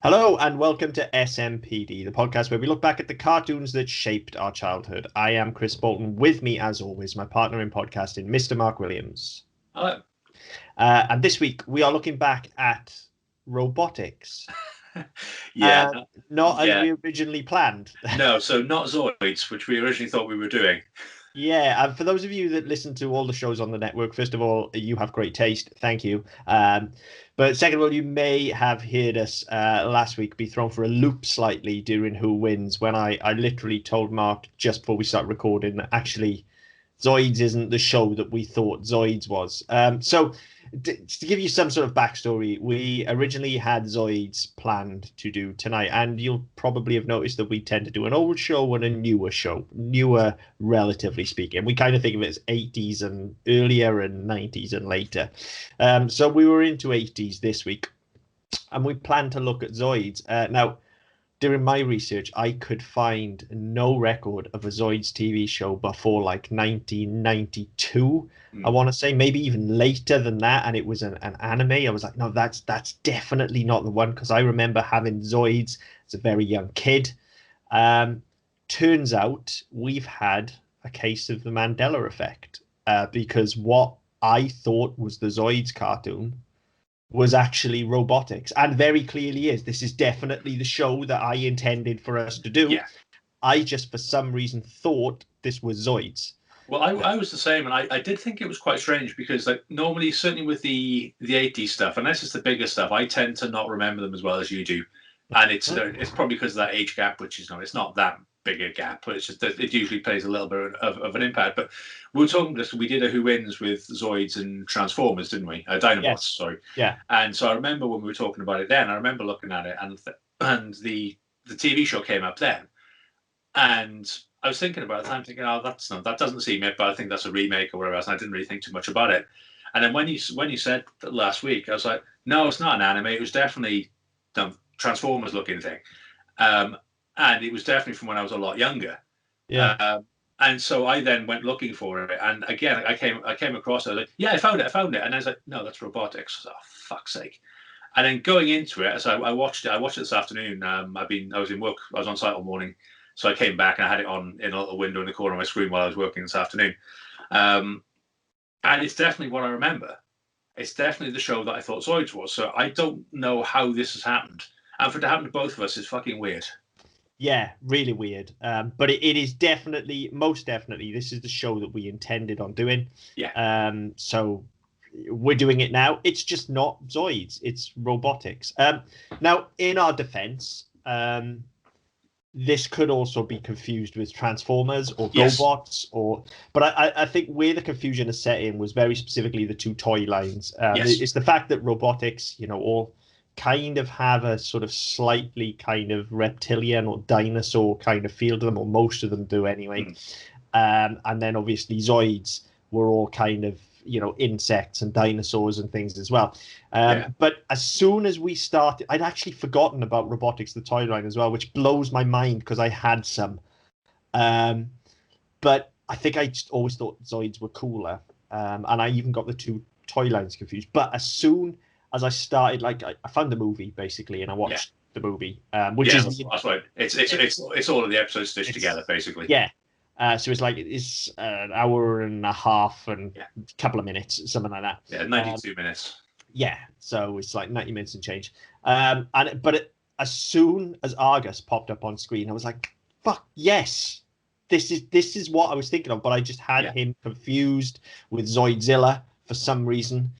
Hello and welcome to SMPD, the podcast where we look back at the cartoons that shaped our childhood. I am Chris Bolton. With me, as always, my partner in podcasting, Mr. Mark Williams. Hello. And this week we are looking back at Robotix. Yeah, Not as yeah. we originally planned. No, so not Zoids, which we originally thought we were doing. Yeah, and for those of you that listen to all the shows on the network, first of all, you have great taste. Thank you. But second of all, you may have heard us last week be thrown for a loop slightly during Who Wins when I literally told Mark just before we start recording that actually Zoids isn't the show that we thought Zoids was. So to give you some sort of backstory, we originally had Zoids planned to do tonight, and you'll probably have noticed that we tend to do an old show and a newer show, newer relatively speaking. We kind of think of it as 80s and earlier and 90s and later. So we were into 80s this week, and we planned to look at Zoids. Now, during my research, I could find no record of a Zoids TV show before like 1992. I want to say maybe even later than that, and it was an anime. I was like, no, that's definitely not the one, because I remember having Zoids as a very young kid. Turns out we've had a case of the Mandela effect, because what I thought was the Zoids cartoon was actually Robotix, and very clearly is. This is definitely the show that I intended for us to do. Yeah. I just, for some reason, thought this was Zoids. Well, I was the same, and I did think it was quite strange because, like, normally, certainly with the 80s stuff, unless it's the bigger stuff, I tend to not remember them as well as you do, and it's probably because of that age gap, which is it's not that big a gap, but it's just that it usually plays a little bit of an impact. But we were talking this, we did a Who Wins with Zoids and Transformers, didn't we? Dinobots, Yes. sorry. Yeah. And so I remember when we were talking about it then, I remember looking at it, and the TV show came up then, and I was thinking about it, I'm thinking, oh, that doesn't seem it, but I think that's a remake or whatever else, and I didn't really think too much about it. And then when you said that last week, I was like, no, it's not an anime. It was definitely Transformers looking thing. And it was definitely from when I was a lot younger. Yeah. And so I then went looking for it, and again I came across it. I was like, yeah, I found it, and I was like, no, that's Robotix. Oh, fuck's sake! And then going into it, so I watched it this afternoon. I was in work. I was on site all morning, so I came back and I had it on in a little window in the corner of my screen while I was working this afternoon. And it's definitely what I remember. It's definitely the show that I thought Zoids was. So I don't know how this has happened, and for it to happen to both of us is fucking weird. Yeah, really weird. But it is definitely, most definitely, this is the show that we intended on doing. Yeah. So we're doing it now. It's just not Zoids. It's Robotix. Now, in our defense, this could also be confused with Transformers or GoBots, but I think where the confusion is set in was very specifically the two toy lines. It's the fact that Robotix, all kind of have a sort of slightly kind of reptilian or dinosaur kind of feel to them, or most of them do anyway. And then obviously Zoids were all kind of, insects and dinosaurs and things as well. But as soon as we started, I'd actually forgotten about Robotix, the toy line as well, which blows my mind because I had some. But I think I just always thought Zoids were cooler. And I even got the two toy lines confused. But as soon as I started, like, I found the movie basically, and I watched the movie, which is that's right. It's all of the episodes stitched together, basically. Yeah. So it's an hour and a half and a couple of minutes, something like that. Yeah, 92 minutes. Yeah, so it's like 90 minutes and change. As soon as Argus popped up on screen, I was like, "Fuck yes, this is what I was thinking of." But I just had him confused with Zoidzilla for some reason.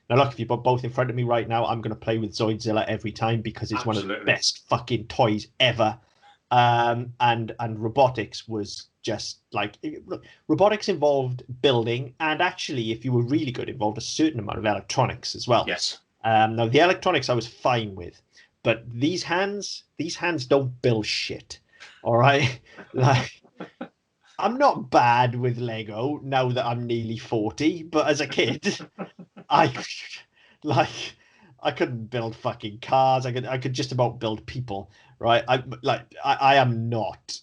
Now, look, if you've got both in front of me right now, I'm going to play with Zoidzilla every time because it's one of the best fucking toys ever. And Robotix was just like, Robotix involved building, and actually, if you were really good, involved a certain amount of electronics as well. Yes. Now the electronics I was fine with, but these hands don't build shit. All right, like, I'm not bad with Lego now that I'm nearly 40, but as a kid, I couldn't build fucking cars. I could just about build people, right? I am not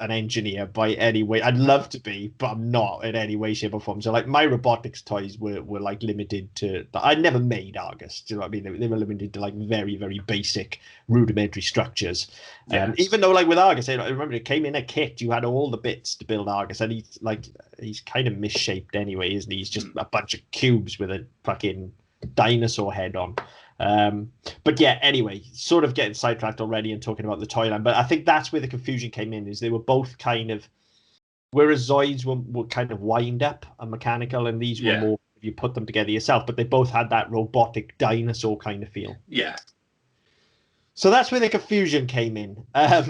an engineer by any way. I'd love to be, but I'm not in any way, shape, or form. So like my robotics toys were like limited to. I never made Argus. Do you know what I mean? They were limited to like very very basic rudimentary structures. Yeah. Even though like with Argus, I remember it came in a kit. You had all the bits to build Argus, and he's kind of misshaped anyway, isn't he? He's just a bunch of cubes with a fucking dinosaur head on. But yeah, anyway, sort of getting sidetracked already and talking about the Toyland, but I think that's where the confusion came in, is they were both kind of, whereas Zoids were kind of wind up and mechanical, and these were more, you put them together yourself, but they both had that robotic dinosaur kind of feel. Yeah. So that's where the confusion came in. That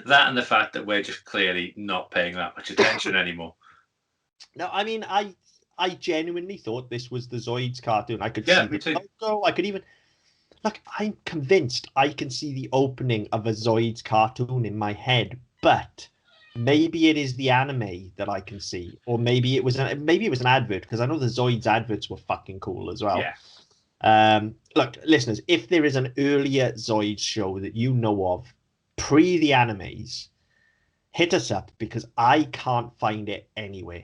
and the fact that we're just clearly not paying that much attention anymore. No, I mean, I genuinely thought this was the Zoids cartoon. I could see the logo. I could even, like, I'm convinced I can see the opening of a Zoids cartoon in my head, but maybe it is the anime that I can see, or maybe it was an advert, because I know the Zoids adverts were fucking cool as well. Yeah. Look, listeners, if there is an earlier Zoids show that you know of pre the animes, hit us up, because I can't find it anywhere.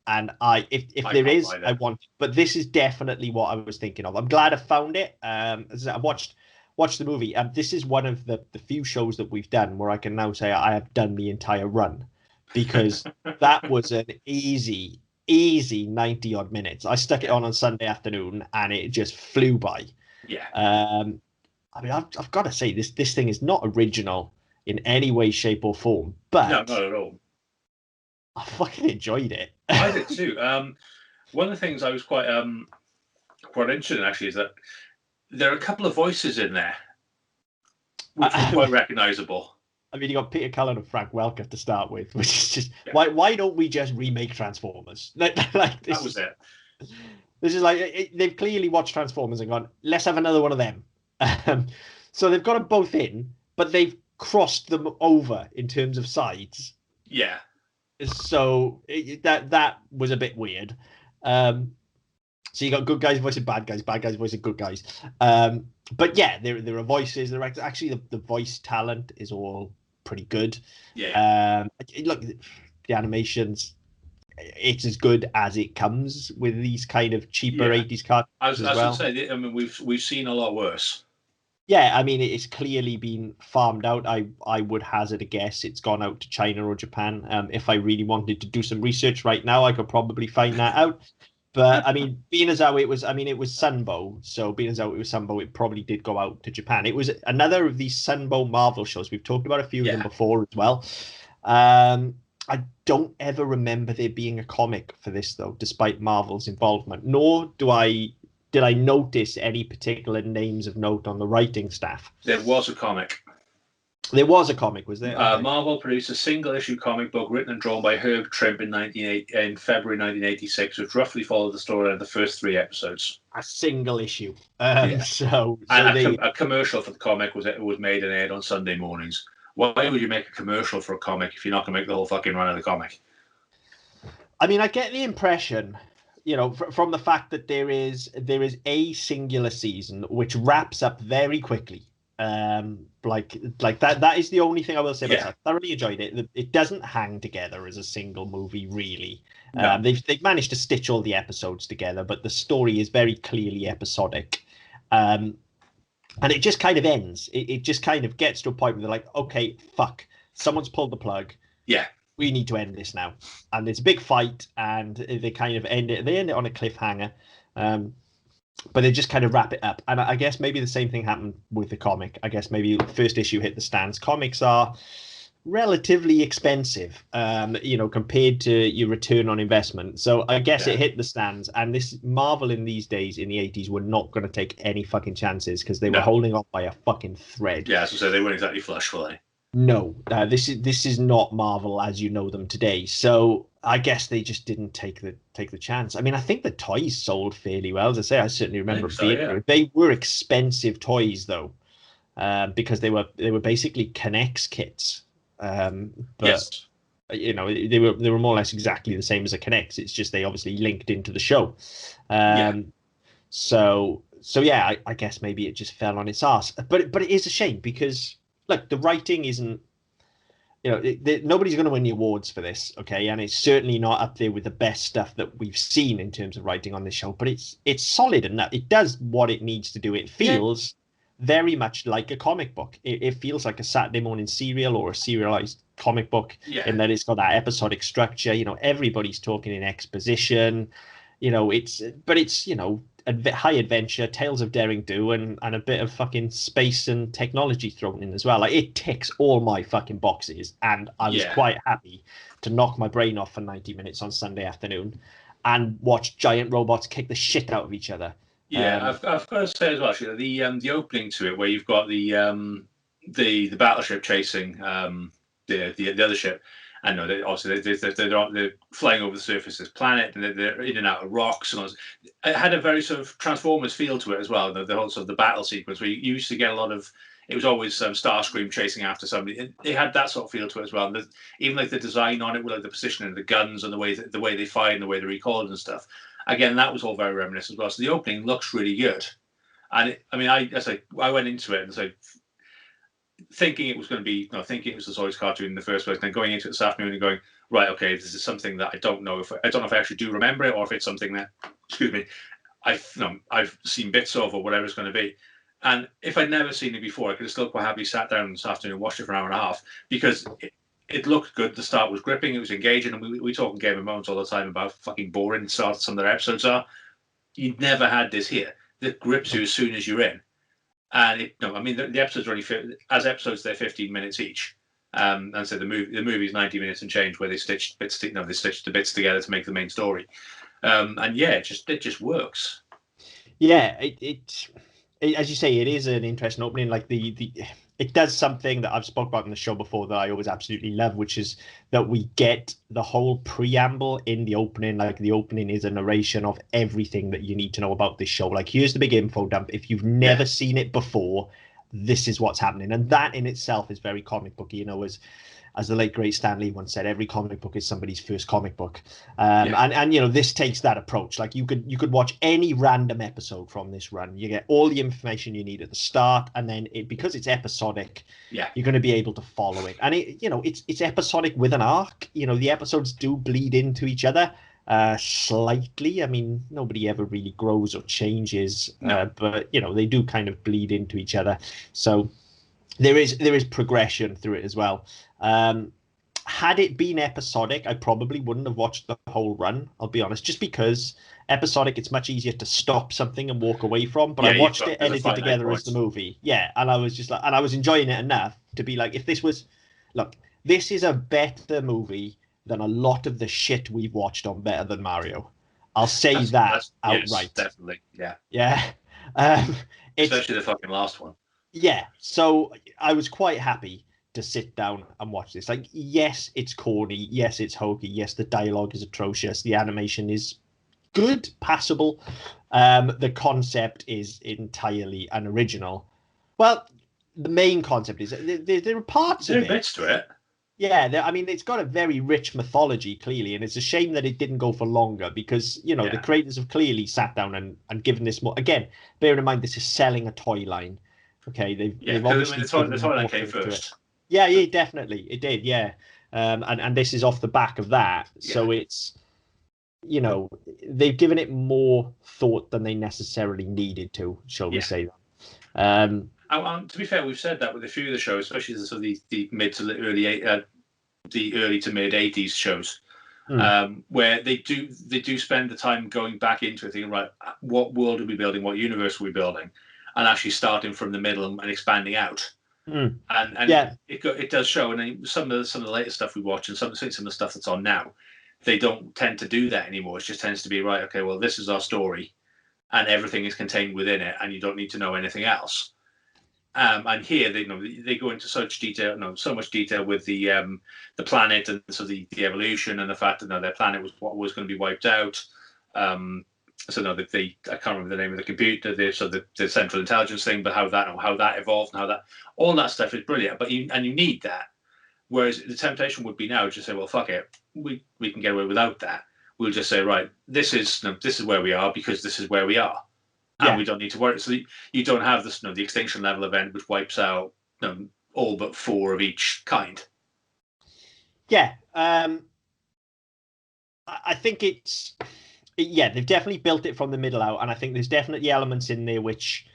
And if there is, I want it. But this is definitely what I was thinking of. I'm glad I found it. I watched the movie. This is one of the few shows that we've done where I can now say I have done the entire run, because that was an easy 90 odd minutes. I stuck it on Sunday afternoon and it just flew by. Yeah. I mean, I've got to say this thing is not original in any way, shape, or form. But no, not at all. I fucking enjoyed it. I did too. One of the things I was quite interested in actually is that there are a couple of voices in there which are quite recognisable. I mean, you got Peter Cullen and Frank Welker to start with, which is just why don't we just remake Transformers? Like this that was it. This is like they've clearly watched Transformers and gone, let's have another one of them. So they've got them both in, but they've crossed them over in terms of sides. Yeah. So that was a bit weird. So you got good guys voicing bad guys voicing good guys. But yeah, there are voices. Actually, the voice talent is all pretty good. Yeah. Look, the animations, it's as good as it comes with these kind of cheaper 80s cartoons. I was going to say, I mean, we've seen a lot worse. Yeah, I mean, it's clearly been farmed out. I would hazard a guess it's gone out to China or Japan. If I really wanted to do some research right now, I could probably find that out. But I mean, being as how it was Sunbow, so being as how it was Sunbow, it probably did go out to Japan. It was another of these Sunbow Marvel shows. We've talked about a few of them before as well. I don't ever remember there being a comic for this, though, despite Marvel's involvement. Nor did I notice any particular names of note on the writing staff. There was a comic. There was a comic, was there? Marvel produced a single-issue comic book written and drawn by Herb Trimpe in February 1986, which roughly followed the story of the first 3 episodes. A single issue. So a commercial for the comic was made and aired on Sunday mornings. Why would you make a commercial for a comic if you're not going to make the whole fucking run of the comic? I mean, I get the impression, from the fact that there is a singular season which wraps up very quickly. Like that is the only thing I will say about it. I thoroughly enjoyed it. It doesn't hang together as a single movie, really. No. They've managed to stitch all the episodes together, but the story is very clearly episodic. And it just kind of ends. It just kind of gets to a point where they're like, okay, fuck, someone's pulled the plug. Yeah. We need to end this now. And there's a big fight, and they kind of end it. They end it on a cliffhanger. But they just kind of wrap it up. And I guess maybe the same thing happened with the comic. I guess maybe the first issue hit the stands. Comics are relatively expensive, compared to your return on investment. So I guess it hit the stands. And this Marvel in these days, in the 80s, were not going to take any fucking chances, because they were holding on by a fucking thread. Yeah, so they weren't exactly flush, were they? No, this is not Marvel as you know them today. So I guess they just didn't take the chance. I mean, I think the toys sold fairly well. As I say, I certainly remember being They were expensive toys though, because they were basically Connects kits. But yes. They were more or less exactly the same as a Connects. It's just they obviously linked into the show. So so yeah, I guess maybe it just fell on its ass. But it is a shame because look, the writing isn't. Nobody's going to win the awards for this, okay? And it's certainly not up there with the best stuff that we've seen in terms of writing on this show. But it's solid enough. It does what it needs to do. It Yeah, feels very much like a comic book. It feels like a Saturday morning serial or a serialized comic book yeah, in that it's got that episodic structure. Everybody's talking in exposition. It's high adventure, tales of daring do, and a bit of fucking space and technology thrown in as well. Like it ticks all my fucking boxes, and I was yeah, quite happy to knock my brain off for 90 minutes on Sunday afternoon and watch giant robots kick the shit out of each other. yeah. I've got to say as well, actually, the opening to it where you've got the battleship chasing the other ship. I know they obviously they're flying over the surface of this planet, and they're in and out of rocks, and all this. It had a very sort of Transformers feel to it as well. The whole sort of the battle sequence where you used to get a lot of. It was always Starscream chasing after somebody. It had that sort of feel to it as well. And even like the design on it, with like the positioning of the guns and the way they fire and the way they recoil and stuff. Again, that was all very reminiscent as well. So the opening looks really good. And I went into it and so thinking it was going to be, thinking it was the Zoids cartoon in the first place, and then going into it this afternoon and going, right, okay, this is something that I don't know if I actually do remember it, or if it's something that, excuse me, I've seen bits of, or whatever it's going to be. And if I'd never seen it before, I could have still quite happily sat down this afternoon and watched it for an hour and a half because it looked good. The start was gripping, it was engaging, and we talk in Game of Moments all the time about fucking boring some of their episodes are. You never had this here. That grips you as soon as you're in. And the episodes are only as episodes they're 15 minutes each, and so the movie's 90 minutes and change where they stitched the bits together to make the main story, and yeah, it just works. Yeah, as you say, it is an interesting opening. Like it does something that I've spoke about in the show before that I always absolutely love, which is that we get the whole preamble in the opening. Like the opening is a narration of everything that you need to know about this show. Like here's the big info dump. If you've never seen it before, this is what's happening, and that in itself is very comic booky. As the late great Stan Lee once said, every comic book is somebody's first comic book. And this takes that approach. Like you could watch any random episode from this run. You get all the information you need at the start, and then because it's episodic, you're going to be able to follow it. And it's episodic with an arc. The episodes do bleed into each other slightly. I mean, nobody ever really grows or changes, but they do kind of bleed into each other. So there is progression through it as well. Had it been episodic, I probably wouldn't have watched the whole run. I'll be honest, just because episodic, it's much easier to stop something and walk away from. But I watched it edited together as the movie, and I was just like, and I was enjoying it enough to be like, if this was, look, this is a better movie than a lot of the shit we've watched on Better Than Mario. I'll say that's outright. Yes, definitely, yeah. Especially the fucking last one. Yeah, so I was quite happy to sit down and watch this. Like, yes, it's corny. Yes, it's hokey. Yes, the dialogue is atrocious. The animation is good, passable. The concept is entirely unoriginal. Well, the main concept is there are parts of it. There are bits to it. Yeah, I mean, it's got a very rich mythology, clearly, and it's a shame that it didn't go for longer because, the creators have clearly sat down and given this more. Again, bearing in mind, this is selling a toy line. Okay, they've obviously the toy line came first. Yeah, definitely, it did. Yeah, and this is off the back of that, so it's they've given it more thought than they necessarily needed to, shall we say that. To be fair, we've said that with a few of the shows, especially sort of the mid to the early to mid '80s shows, where they do spend the time going back into it, thinking, right, what world are we building, what universe are we building, and actually starting from the middle and expanding out. And it does show. And then some of the latest stuff we watch, and some of the stuff that's on now, they don't tend to do that anymore. It just tends to be, right, okay, well, this is our story, and everything is contained within it, and you don't need to know anything else. And here they go into such much detail with the planet and so the evolution and the fact that their planet was what was going to be wiped out. I can't remember the name of the computer, the central intelligence thing, but how that evolved and all that stuff is brilliant. But you need that. Whereas the temptation would be now just say, well, fuck it, we can get away without that. We'll just say, right, this is where we are because this is where we are. and we don't need to worry. So you don't have this, the extinction level event which wipes out all but 4 of each kind. Yeah, I think they've definitely built it from the middle out, and I think there's definitely elements in there which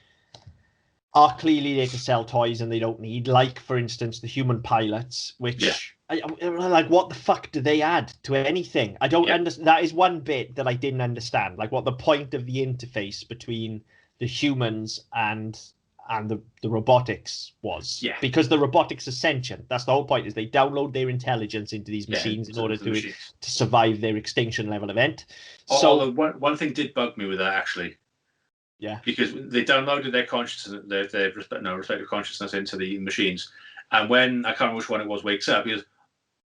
are clearly there to sell toys and they don't need, like, for instance, the human pilots, which like, what the fuck do they add to anything? I don't understand. That is one bit that I didn't understand, like what the point of the interface between the humans and the robotics was. Because the robotics are sentient. That's the whole point, is they download their intelligence into these machines in order to survive their extinction level event. So one thing did bug me with that, actually. Yeah, because they downloaded their consciousness, their respective consciousness into the machines, and when, I can't remember which one it was, wakes up, he goes,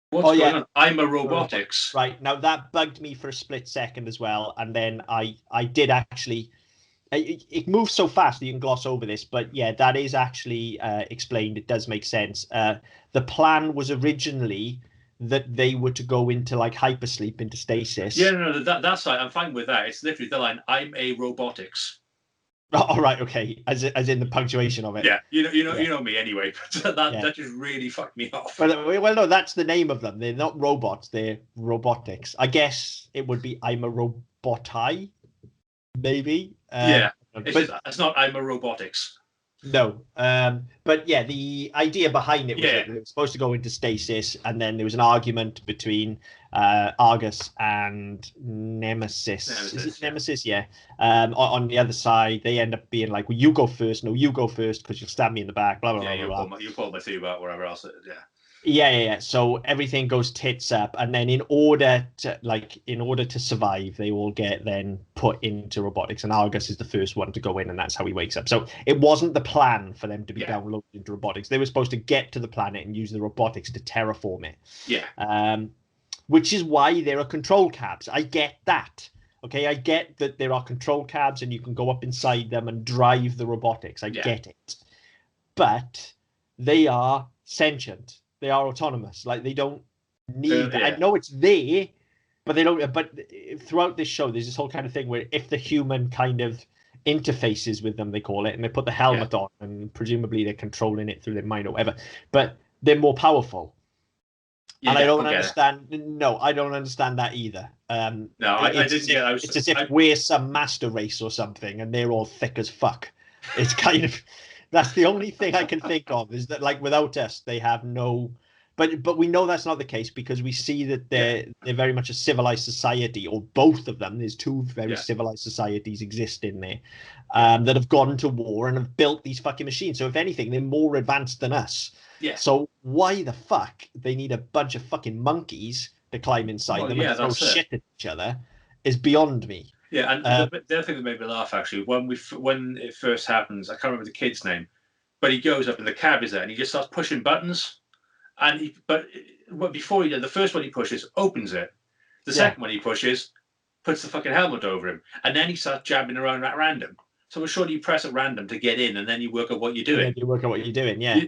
"What's going on? I'm a Robotix." Right, now that bugged me for a split second as well, and then I did actually. It moves so fast that you can gloss over this, but yeah, that is actually explained. It does make sense. The plan was originally that they were to go into like hypersleep, into stasis. Yeah, no, that's right. I'm fine with that. It's literally the line, "I'm a Robotix." Oh, right, okay. As in the punctuation of it. Yeah, you know me anyway. But that just really fucked me off. Well, no, that's the name of them. They're not robots. They're robotics. I guess it would be I'm a roboti, maybe. It's not I'm a Robotix. No, but yeah, the idea behind it was that they were supposed to go into stasis, and then there was an argument between Argus and Nemesis. Is it Nemesis? Yeah. On the other side, they end up being like, "Well, you go first." "No, you go first because you'll stab me in the back." Blah blah blah. You pull my tube out, whatever else. Yeah. So everything goes tits up, and then in order to survive, they all get then put into robotics, and Argus is the first one to go in, and that's how he wakes up. So it wasn't the plan for them to be downloaded into robotics. They were supposed to get to the planet and use the robotics to terraform it. Yeah. Which is why there are control cabs. I get that. Okay, I get that there are control cabs and you can go up inside them and drive the robotics. I get it. But they are sentient. They are autonomous. Like, they don't need I know it's there, but they don't. But throughout this show, there's this whole kind of thing where if the human kind of interfaces with them, they call it, and they put the helmet on, and presumably they're controlling it through their mind or whatever, but they're more powerful. And I don't understand. No, I don't understand that either. No, I didn't get it. It's as if we're some master race or something, and they're all thick as fuck. It's kind of, that's the only thing I can think of, is that, like, without us, they have no. But we know that's not the case, because we see that they're very much a civilized society, or both of them. There's two very civilized societies exist in there that have gone to war and have built these fucking machines. So if anything, they're more advanced than us. Yeah. So why the fuck they need a bunch of fucking monkeys to climb inside them and throw shit at each other is beyond me. Yeah, and the other thing that made me laugh, actually, when it first happens, I can't remember the kid's name, but he goes up and the cab is there and he just starts pushing buttons. And before the first one he pushes opens it. The second one he pushes puts the fucking helmet over him, and then he starts jabbing around at random. So I'm sure you press at random to get in, and then you work out what you're doing. You work out what you're doing, yeah.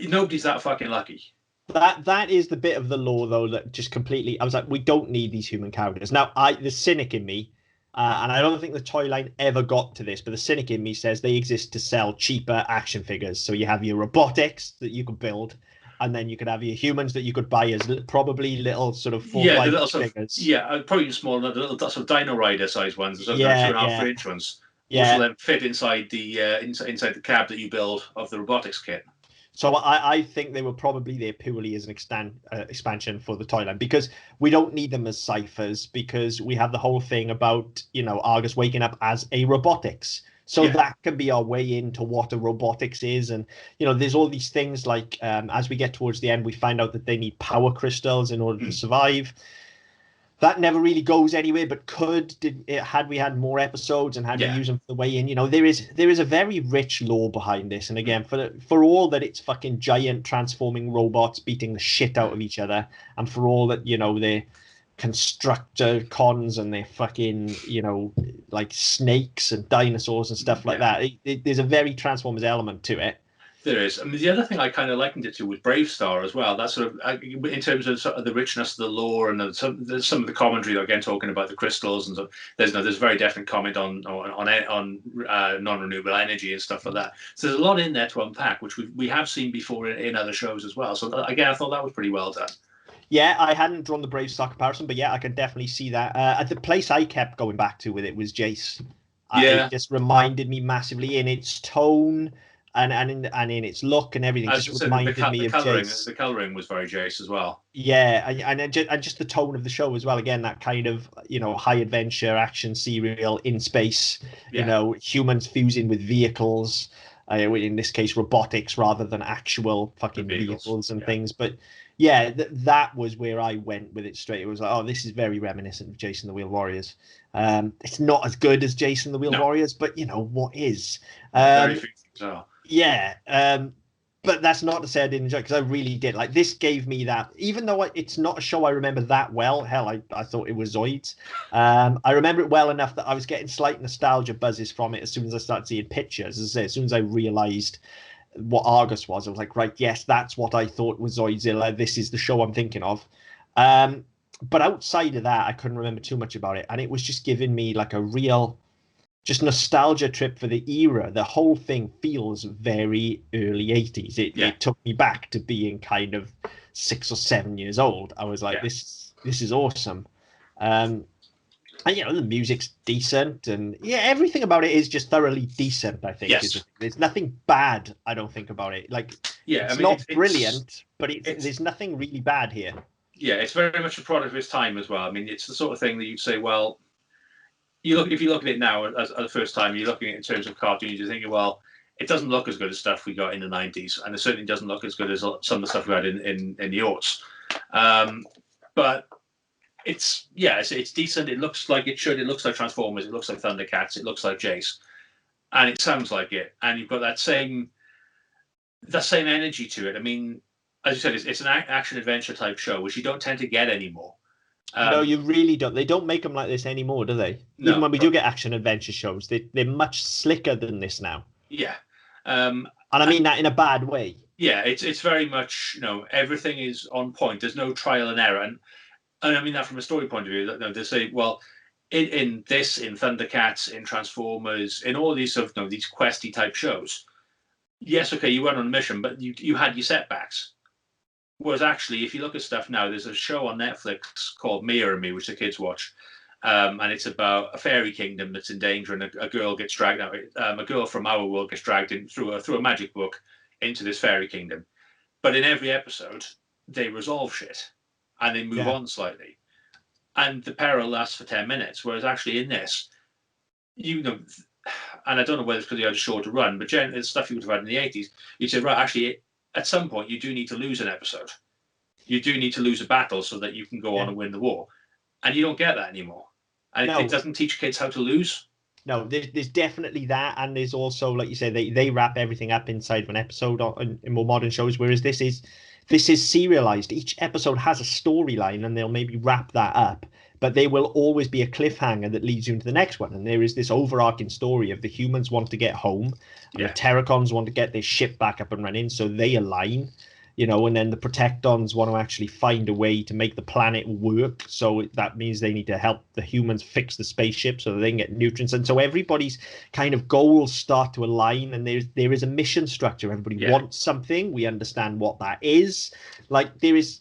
Nobody's that fucking lucky. That is the bit of the lore, though, that just completely. I was like, we don't need these human characters. Now, the cynic in me, and I don't think the toy line ever got to this, but the cynic in me says they exist to sell cheaper action figures. So you have your robotics that you could build, and then you could have your humans that you could buy as probably little sort of figures. Probably small, the little sort of Dino Rider size ones, the 2.5 3-inch ones. Which will then fit inside the inside the cab that you build of the robotics kit. So I think they were probably there purely as an expansion for the toy line, because we don't need them as ciphers, because we have the whole thing about, Argus waking up as a robotics. So that can be our way into what a robotics is. And, there's all these things like, as we get towards the end, we find out that they need power crystals in order to survive. That never really goes anywhere, but had we had more episodes and had we used them for the way in. There is a very rich lore behind this. And again, for all that it's fucking giant transforming robots beating the shit out of each other, and for all that, they're Constructicons and they're fucking, like snakes and dinosaurs and stuff like that. There's a very Transformers element to it. There is. I mean, the other thing I kind of likened it to was Brave Star as well. That's sort of in terms of, sort of the richness of the lore and some of the commentary. Again, talking about the crystals and stuff. There's a very definite comment on non-renewable energy and stuff like that. So there's a lot in there to unpack, which we have seen before in other shows as well. So again, I thought that was pretty well done. Yeah, I hadn't drawn the Brave Star comparison, but yeah, I can definitely see that. The place I kept going back to with it was Jace. Yeah, it just reminded me massively in its tone and in its look and everything. Just reminded me of Jace. The coloring was very Jace as well. Yeah, and just the tone of the show as well. Again, that kind of high adventure action serial in space. Yeah. Humans fusing with vehicles. In this case, robotics rather than actual fucking vehicles and things. But yeah, that was where I went with it straight. It was like, oh, this is very reminiscent of Jason the Wheel Warriors. It's not as good as Jason the Wheel Warriors, but what is? Very few things are. Yeah, but that's not to say I didn't enjoy it, because I really did. Like, this gave me that, even though it's not a show I remember that well. Hell, I thought it was Zoids. I remember it well enough that I was getting slight nostalgia buzzes from it as soon as I started seeing pictures. As I say, as soon as I realised what Argus was, I was like, right, yes, that's what I thought was Zoidzilla. This is the show I'm thinking of. But outside of that, I couldn't remember too much about it, and it was just giving me like a real just nostalgia trip for the era. The whole thing feels very early 80s. It took me back to being kind of 6 or 7 years old. I was like, this is awesome. And the music's decent, and everything about it is just thoroughly decent, I think. Yes. There's nothing bad, I don't think, about it. Like, it's not brilliant, but there's nothing really bad here. Yeah, it's very much a product of its time as well. I mean, it's the sort of thing that you'd say, well, if you look at it now as the first time, you're looking at it in terms of cartoons, you're thinking, well, it doesn't look as good as stuff we got in the 90s, and it certainly doesn't look as good as some of the stuff we had in the aughts. But it's decent. It looks like it should. It looks like Transformers. It looks like Thundercats. It looks like Jace, and it sounds like it. And you've got that same energy to it. I mean, as you said, it's an action adventure type show, which you don't tend to get anymore. No, you really don't. They don't make them like this anymore, do they? No, even when we do get action adventure shows, they're much slicker than this now. Yeah, and I mean that in a bad way. Yeah, it's very much everything is on point. There's no trial and error, and I mean that from a story point of view. They say, well, in Thundercats, in Transformers, in all these sort of these questy type shows. Yes, okay, you went on a mission, but you had your setbacks. Whereas actually, if you look at stuff now, there's a show on Netflix called Mia and Me, which the kids watch, and it's about a fairy kingdom that's in danger, and a girl gets dragged out. A girl from our world gets dragged in through a magic book into this fairy kingdom. But in every episode, they resolve shit and they move on slightly, and the peril lasts for 10 minutes. Whereas actually in this, and I don't know whether it's because you had a shorter run, but generally it's stuff you would have had in the 80s. You said, right, actually, at some point, you do need to lose an episode. You do need to lose a battle so that you can go on and win the war. And you don't get that anymore. And it doesn't teach kids how to lose. No, there's definitely that. And there's also, like you said, they wrap everything up inside of an episode in more modern shows, whereas this is serialized. Each episode has a storyline, and they'll maybe wrap that up. But there will always be a cliffhanger that leads you into the next one. And there is this overarching story of the humans want to get home, and the Terracons want to get their ship back up and running, so they align, and then the Protectons want to actually find a way to make the planet work. So that means they need to help the humans fix the spaceship so that they can get nutrients. And so everybody's kind of goals start to align, and there is a mission structure. Everybody wants something. We understand what that is. Like, there is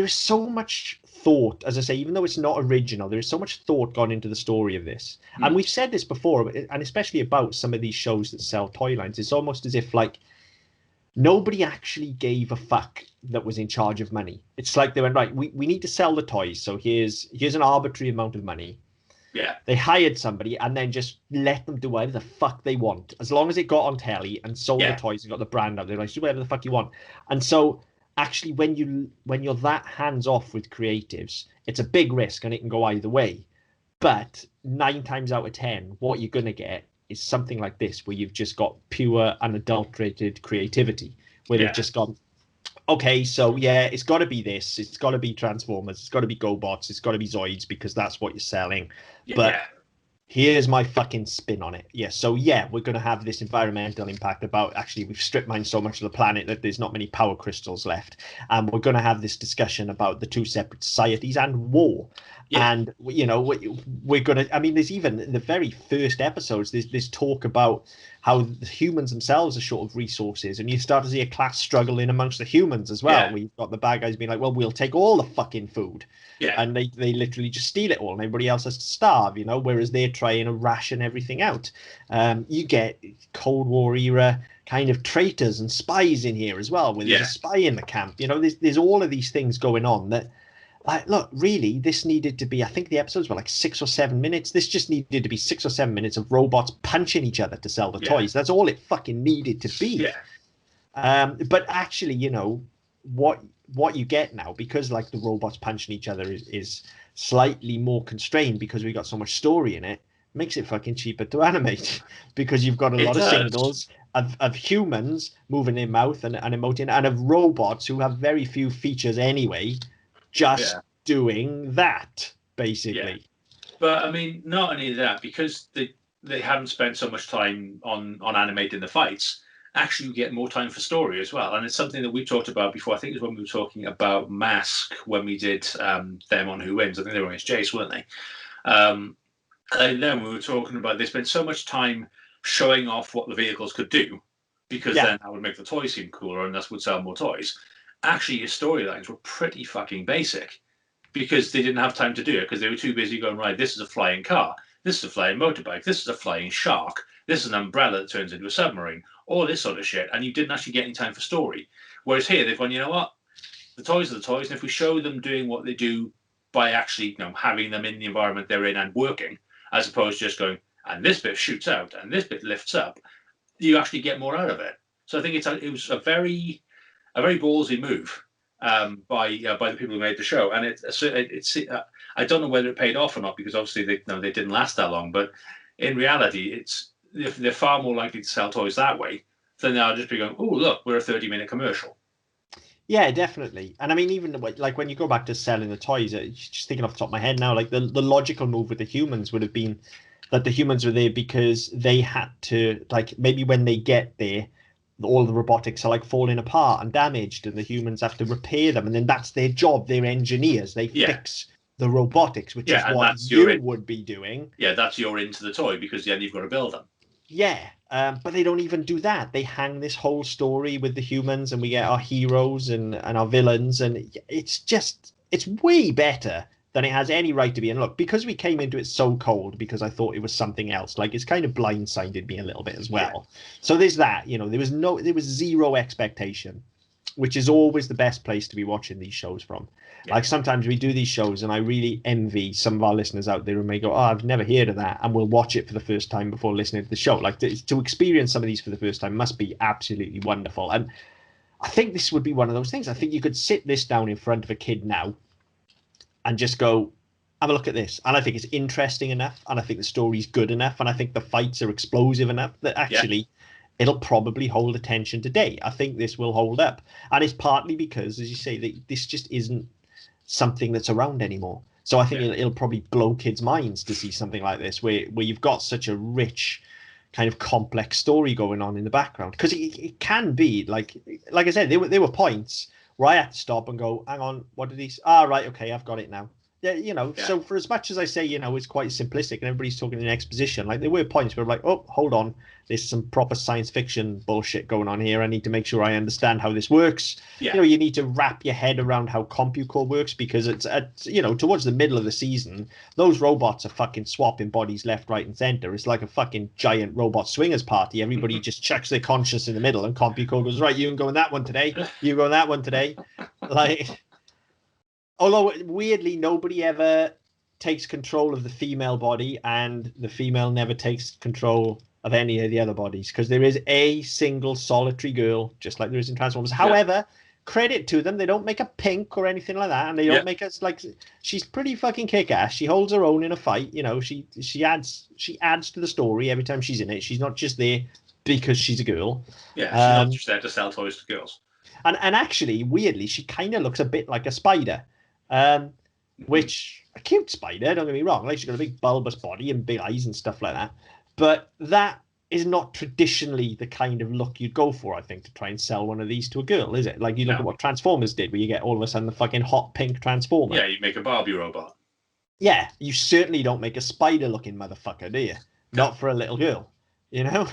so much thought, as I say, even though it's not original, there is so much thought gone into the story of this. And we've said this before, and especially about some of these shows that sell toy lines, it's almost as if like nobody actually gave a fuck that was in charge of money. It's like they went, right, we need to sell the toys, so here's an arbitrary amount of money. Yeah. They hired somebody and then just let them do whatever the fuck they want, as long as it got on telly and sold the toys and got the brand out. They're like, do whatever the fuck you want. And so actually, when you're that hands off with creatives, it's a big risk and it can go either way. But 9 times out of 10, what you're gonna get is something like this, where you've just got pure, unadulterated creativity, where they've just gone, okay, so it's got to be this, it's got to be Transformers, it's got to be GoBots, it's got to be Zoids, because that's what you're selling. But Here's my fucking spin on it. Yeah, so yeah, we're going to have this environmental impact about actually we've strip mined so much of the planet that there's not many power crystals left. And we're going to have this discussion about the two separate societies and war. Yeah, And, you know, we're going to, I mean, there's even in the very first episodes, there's talk about how the humans themselves are short of resources. And you start to see a class struggle in amongst the humans as well. yeah, We've got the bad guys being like, well, we'll take all the fucking food, yeah, and they literally just steal it all and everybody else has to starve, you know, whereas they're trying to ration everything out. You get Cold War era kind of traitors and spies in here as well, where there's a yeah, spy in the camp, you know, there's all of these things going on that, like, look, really, this needed to be, I think the episodes were like 6 or 7 minutes. This just needed to be 6 or 7 minutes of robots punching each other to sell the yeah, toys. That's all it fucking needed to be. yeah, But actually, you know, what you get now, because like the robots punching each other is slightly more constrained because we got so much story in it, makes it fucking cheaper to animate because you've got a it lot of does. singles of humans moving their mouth and emoting, and of robots who have very few features anyway, just Yeah, doing that yeah. basically. But I mean, not only that, because they haven't spent so much time on animating the fights. Actually, you get more time for story as well, and it's something that we talked about before. I think it was when we were talking about Mask when we did them on Who Wins. I think they were against Jace, weren't they? And then we were talking about they spent so much time showing off what the vehicles could do, because Yeah, then that would make the toys seem cooler and thus would sell more toys. Actually, your storylines were pretty fucking basic because they didn't have time to do it because they were too busy going, right, this is a flying car, this is a flying motorbike, this is a flying shark, this is an umbrella that turns into a submarine, all this sort of shit. And you didn't actually get any time for story. Whereas here, they've gone, you know what? The toys are the toys. And if we show them doing what they do by actually, having them in the environment they're in and working, as opposed to just going, and this bit shoots out and this bit lifts up, you actually get more out of it. So I think it was a very ballsy move by the people who made the show, and I don't know whether it paid off or not because obviously they didn't last that long. But in reality, they're far more likely to sell toys that way than they are just be going, oh look, we're a 30-minute commercial. yeah, definitely. And I mean, even like when you go back to selling the toys, just thinking off the top of my head now, like the logical move with the humans would have been that the humans were there because they had to, like, maybe when they get there, all the robotics are like falling apart and damaged, and the humans have to repair them, and then that's their job. They're engineers. They Yeah, fix the robotics, which is yeah, and what that's you would be doing. that's your into the toy because then you've got to build them. Yeah, but they don't even do that. They hang this whole story with the humans, and we get our heroes and our villains, and it's way better than it has any right to be. And look, because we came into it so cold, because I thought it was something else, like it's kind of blindsided me a little bit as Yeah, well. So there's that, you know, there was zero expectation, which is always the best place to be watching these shows from. yeah, Like sometimes we do these shows, and I really envy some of our listeners out there who may go, "Oh, I've never heard of that," and we'll watch it for the first time before listening to the show. Like to experience some of these for the first time must be absolutely wonderful. And I think this would be one of those things. I think you could sit this down in front of a kid now and just go, have a look at this. And I think it's interesting enough, and I think the story's good enough, and I think the fights are explosive enough that yeah, actually it'll probably hold attention today. I think this will hold up. And it's partly because, as you say, that this just isn't something that's around anymore. So I think yeah, it'll probably blow kids' minds to see something like this, where you've got such a rich, kind of complex story going on in the background. Because it can be like I said, there were points where I had to stop and go, hang on, what did he? Ah, right, okay, I've got it now. Yeah, you know. yeah. So for as much as I say, you know, it's quite simplistic and everybody's talking in exposition, like there were points where I'm like, oh, hold on, there's some proper science fiction bullshit going on here. I need to make sure I understand how this works. Yeah. You know, you need to wrap your head around how CompuCore works, because it's at, you know, towards the middle of the season, those robots are fucking swapping bodies left, right, and center. It's like a fucking giant robot swingers party. Everybody just chucks their conscience in the middle, and CompuCore goes, right, you can go in that one today. You go in that one today. Like, although weirdly, nobody ever takes control of the female body, and the female never takes control of any of the other bodies, because there is a single solitary girl, just like there is in Transformers. However, credit to them, they don't make her pink or anything like that, and they don't make us like, she's pretty fucking kick-ass. She holds her own in a fight, you know. She adds to the story every time she's in it. She's not just there because she's a girl. Yeah, she's not just there to sell toys to girls. And actually, weirdly, she kind of looks a bit like a spider. which a cute spider, don't get me wrong, like she's got a big bulbous body and big eyes and stuff like that, but that is not traditionally the kind of look you'd go for, I think, to try and sell one of these to a girl, is it? Like you look at No. what Transformers did, where you get all of a sudden the fucking hot pink Transformer. Yeah, you make a Barbie robot. Yeah, you certainly don't make a spider-looking motherfucker, do you? Not for a little girl, you know?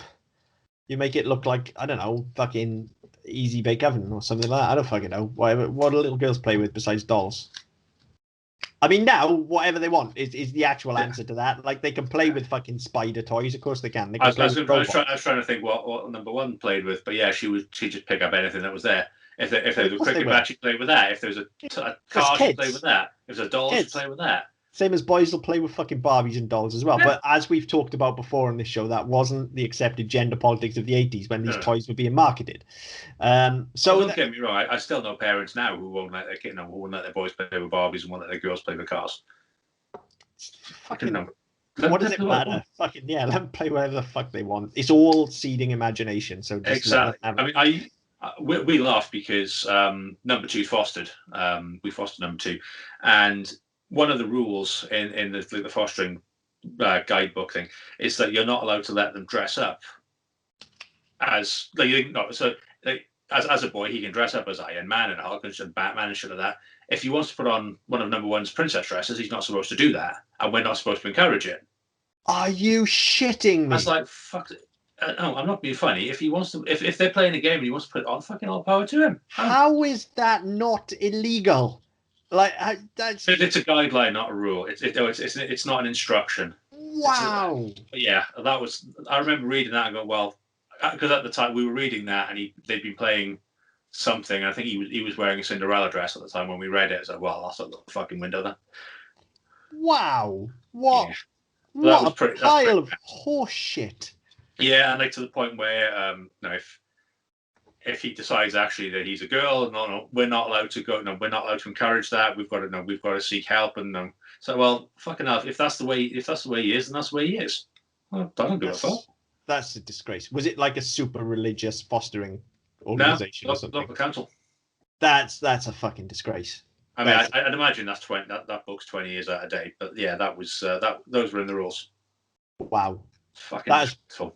You make it look like, I don't know, fucking Easy Bake Oven or something like that. I don't fucking know. Whatever, what do little girls play with besides dolls? I mean, now, whatever they want is the actual answer to that. Like, they can play with fucking spider toys. Of course they can. They can play with robots. I was trying to think what number one played with, but yeah, she'd just pick up anything that was there. If there was a cricket bat, she'd play with that. If there was a car, she'd play with that. If there's a doll, she'd play with that. Same as boys will play with fucking Barbies and dolls as well. Yeah. But as we've talked about before on this show, that wasn't the accepted gender politics of the 80s when these toys were being marketed. So don't get me wrong, I still know parents now who won't let their boys play with Barbies and won't let their girls play with cars. Fucking what does it matter? Fucking yeah, let them play whatever the fuck they want. It's all seeding imagination. So just exactly. I mean, we laughed because number two fostered. We fostered number two, and one of the rules in the fostering guidebook thing is that you're not allowed to let them dress up as as a boy. He can dress up as Iron Man and Hulk and Batman and shit like that. If he wants to put on one of number one's princess dresses, he's not supposed to do that, and we're not supposed to encourage it. Are you shitting me? I was like, fuck. No, I'm not being funny. If he wants to, if they're playing a game and he wants to put it on, fucking all power to him. How is that not illegal? Like it's a guideline, not a rule. It's not an instruction. Wow. Yeah, that was. I remember reading that and go, well, because at the time we were reading that and they'd been playing something. I think he was wearing a Cinderella dress at the time when we read it. It's like, well, that's a little fucking window then. Wow. What? Yeah. What a pile of horse shit. Yeah, and like to the point where if he decides actually that he's a girl, no, we're not allowed to go. No, we're not allowed to encourage that. We've got to seek help. And so, well, fucking hell, if that's the way he is, then that's the way he is. Well, I don't give a fuck. That's a disgrace. Was it like a super religious fostering organization or something? Local council. That's a fucking disgrace. I mean, I'd imagine that book's 20 years out of date, but yeah, those were in the rules. Wow, fucking awful.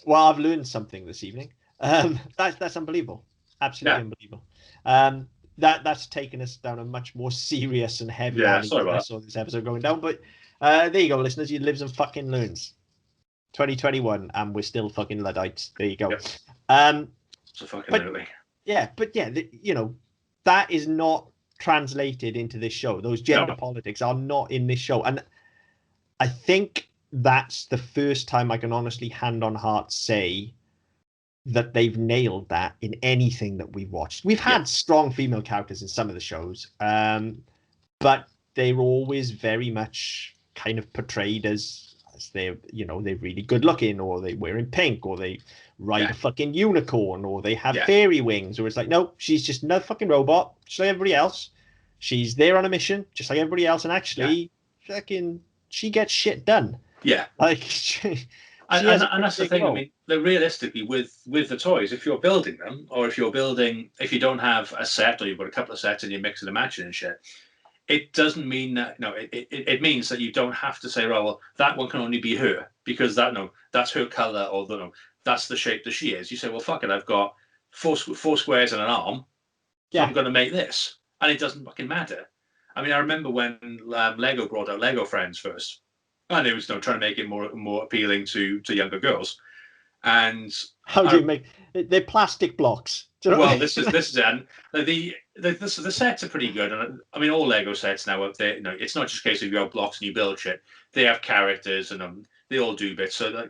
Well, I've learned something this evening. That's unbelievable, absolutely unbelievable. That's taken us down a much more serious and heavy alley than I saw this episode going down. But there you go, listeners. You lives and fucking learns. 2021, and we're still fucking Luddites. There you go. Yep. So fucking literally. Yeah, but yeah, that is not translated into this show. Those gender politics are not in this show, and I think that's the first time I can honestly, hand on heart, say that they've nailed that in anything that we've watched. We've had strong female characters in some of the shows, but they're always very much kind of portrayed as they're really good looking, or they wearing pink, or they ride a fucking unicorn, or they have fairy wings, or it's like, no, she's just another fucking robot, just like everybody else. She's there on a mission, just like everybody else, and actually, fucking, she gets shit done. Yeah, like, and that's the thing. Role. I mean, realistically, with the toys, if you're building them, or if you don't have a set, or you've got a couple of sets and you're mixing and matching and shit, it doesn't mean that. No, it means that you don't have to say, well, that one can only be her because that's her color, or that's the shape that she is. You say, well, fuck it, I've got four squares and an arm. So I'm going to make this, and it doesn't fucking matter. I mean, I remember when Lego brought out Lego Friends first, and it was trying to make it more appealing to younger girls. And how do you make? They're plastic blocks. Well, this is it. And the sets are pretty good, and I mean, all Lego sets now up there. It's not just a case of you have blocks and you build shit. They have characters, and they all do bits. So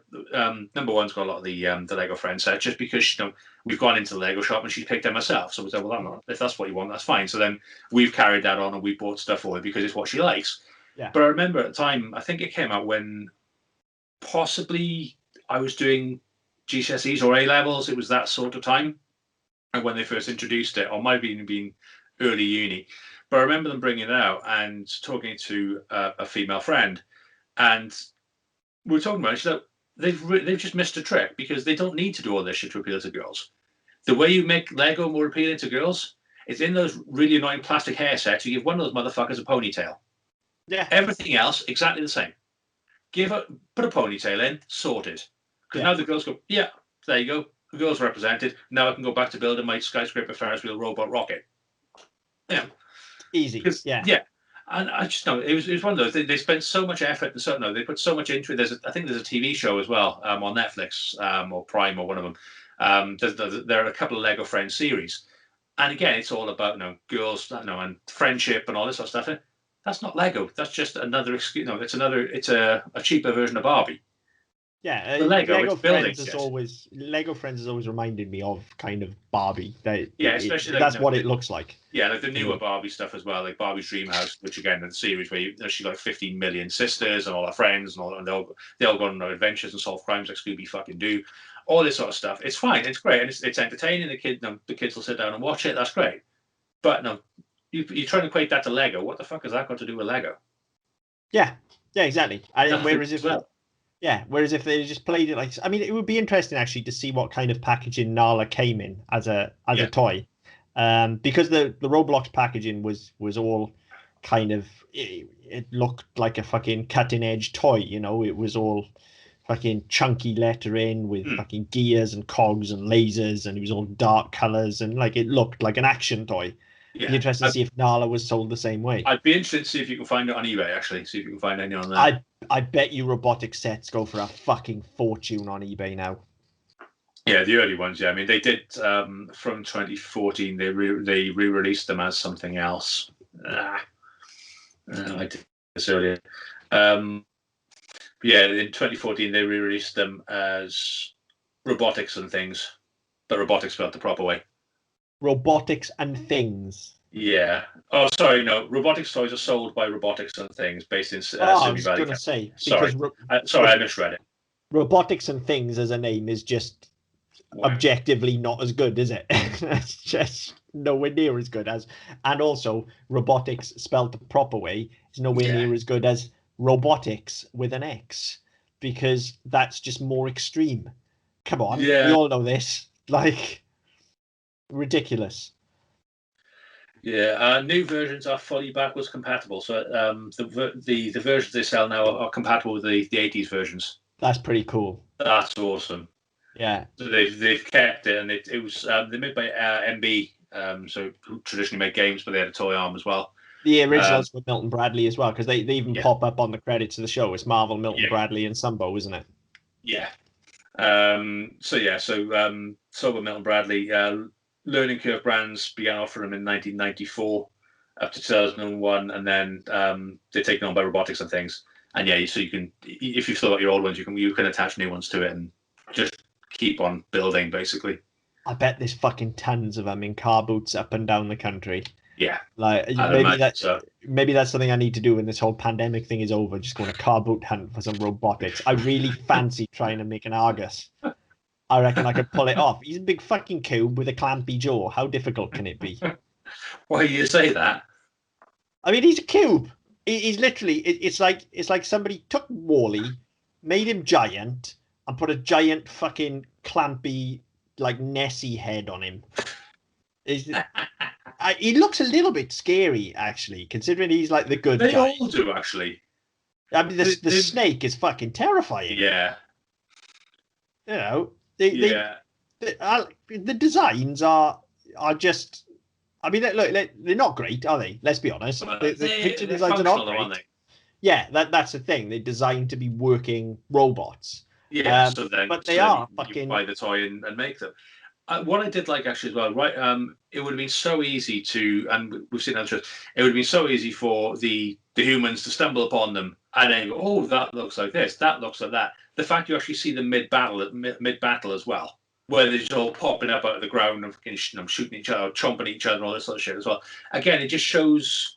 number one's got a lot of the Lego Friends set, just because we've gone into the Lego shop and she's picked them herself. So we said, well, if that's what you want, that's fine. So then we've carried that on and we bought stuff for her because it's what she likes. Yeah. But I remember at the time, I think it came out when possibly I was doing GCSEs or A levels. It was that sort of time, and when they first introduced it, or might have even been early uni. But I remember them bringing it out and talking to a female friend, and we were talking about it. She's like, they've just missed a trick, because they don't need to do all this shit to appeal to girls. The way you make Lego more appealing to girls is in those really annoying plastic hair sets. You give one of those motherfuckers a ponytail. Yeah. Everything else exactly the same. Put a ponytail in, sorted. Because now the girls go, yeah, there you go. The girls represented. Now I can go back to building my skyscraper Ferris wheel robot rocket. Yeah, Easy. because Yeah. yeah. And I just know it was one of those. They spent so much effort and so no, they put so much into it. I think there's a TV show as well on Netflix or Prime or one of them. There are a couple of Lego Friends series, and again, it's all about girls, and friendship and all this sort of stuff. That's not Lego. That's just another excuse. No, it's a cheaper version of Barbie. Yeah, The Lego, it's building shit. Lego Friends has always reminded me of kind of Barbie. Yeah, especially That's what it looks like. Yeah, like the newer Barbie stuff as well, like Barbie's Dream House, which again, in the series where she's got like 15 million sisters and all her friends, and they all go on adventures and solve crimes like Scooby fucking do, all this sort of stuff. It's fine, it's great, and it's entertaining. The kids will sit down and watch it. That's great. But no, you try to equate that to Lego. What the fuck has that got to do with Lego? Yeah, exactly. Whereas if they just played it like, I mean, it would be interesting actually to see what kind of packaging Nala came in as a toy, because the Roblox packaging was all kind of, it looked like a fucking cutting edge toy, it was all fucking chunky lettering with fucking gears and cogs and lasers, and it was all dark colors, and like it looked like an action toy. Yeah. Be interested to see if Nala was sold the same way. I'd be interested to see if you can find it on eBay, actually. See if you can find any on there. I bet you Robotix sets go for a fucking fortune on eBay now. Yeah, the early ones, yeah. I mean, they did, from 2014, they re-released them as something else. I did this earlier. Yeah, in 2014, they re-released them as Robotix and Things, but Robotix spelled the proper way. Robotix and Things. Yeah. Oh, sorry, no. Robotix toys are sold by Robotix and Things, based in Simi Valley. I was going to say. Sorry, I misread it. Robotix and Things as a name is just objectively not as good, is it? It's just nowhere near as good as. And also, Robotix spelled the proper way is nowhere near as good as Robotics with an X, because that's just more extreme. Come on, we all know this. Like, ridiculous. Yeah, new versions are fully backwards compatible. So the versions they sell now are compatible with the 80s versions. That's pretty cool. That's awesome. Yeah. So they've kept it, and it was they're made by MB, so who traditionally make games, but they had a toy arm as well. The originals with Milton Bradley as well, because they even pop up on the credits of the show. It's Marvel, Milton Bradley, and Sumbo, isn't it? Yeah. So with Milton Bradley, Learning Curve Brands began offering them in 1994 up to 2001, and then they're taken on by Robotix and Things. And so you can, if you've still got your old ones, you can attach new ones to it and just keep on building, basically. I bet there's fucking tons of them in car boots up and down the country. Yeah, like maybe that's something I need to do when this whole pandemic thing is over. Just go on a car boot hunt for some Robotix. I really fancy trying to make an Argus. I reckon I could pull it off. He's a big fucking cube with a clampy jaw. How difficult can it be? Why do you say that? I mean, he's a cube. He's literally. It's like somebody took Wall-E, made him giant, and put a giant fucking clampy like Nessie head on him. He looks a little bit scary, actually, considering he's like the good guy. They all do, actually. I mean, the snake is fucking terrifying. Yeah. The designs are just. I mean, look, they're not great, are they? Let's be honest. The picture designs are not great. Aren't they? Yeah, that's the thing. They're designed to be working robots. Yeah, but they are fucking. You buy the toy and make them. What I did like actually as well, right? It would have been so easy to, and we've seen other shows. It would have been so easy for the humans to stumble upon them and then go, "Oh, that looks like this. That looks like that." The fact you actually see them mid battle as well, where they're just all popping up out of the ground and shooting each other, chomping each other, and all this sort of shit as well. Again, it just shows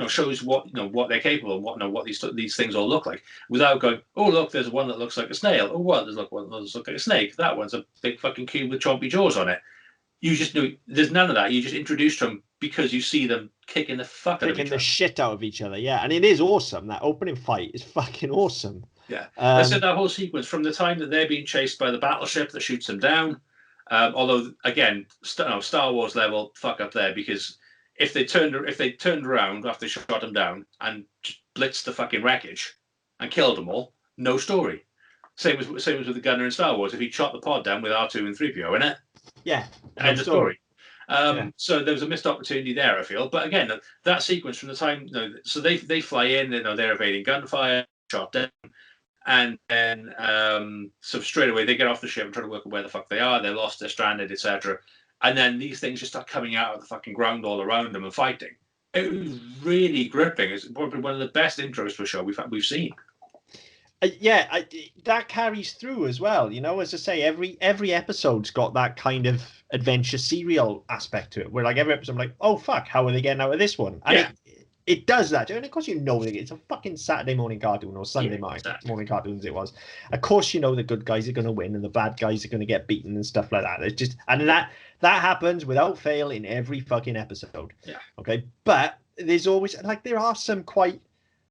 shows what they're capable of, what these things all look like, without going, oh look, there's one that looks like a snail. Oh well, there's one that looks like a snake. That one's a big fucking cube with chompy jaws on it. You just know there's none of that. You just introduce them because you see them kicking the shit out of each other. Yeah, and it is awesome. That opening fight is fucking awesome. Yeah, I said that whole sequence from the time that they're being chased by the battleship that shoots them down. Although again, Star Wars level fuck up there, because if they turned around after they shot them down and blitzed the fucking wreckage and killed them all. No story. Same as with the gunner in Star Wars. If he shot the pod down with R2 and 3PO in it, Yeah. end of story. Yeah. So there was a missed opportunity there, I feel. But again, that sequence from the time, so they fly in, they're evading gunfire, shot down, and then so straight away they get off the ship and try to work out where the fuck they are. They're lost, they're stranded, etc. And then these things just start coming out of the fucking ground all around them and fighting. It was really gripping. It's probably one of the best intros for a show we've seen. That carries through as well. As I say, every episode's got that kind of adventure serial aspect to it, where like every episode, I'm like, oh fuck, how are they getting out of this one? And it does that, and of course it's a fucking Saturday morning cartoon or Sunday morning cartoon as it was. Of course, the good guys are going to win and the bad guys are going to get beaten and stuff like that. It's just, and that happens without fail in every fucking episode. Yeah. Okay, but there's always there are some quite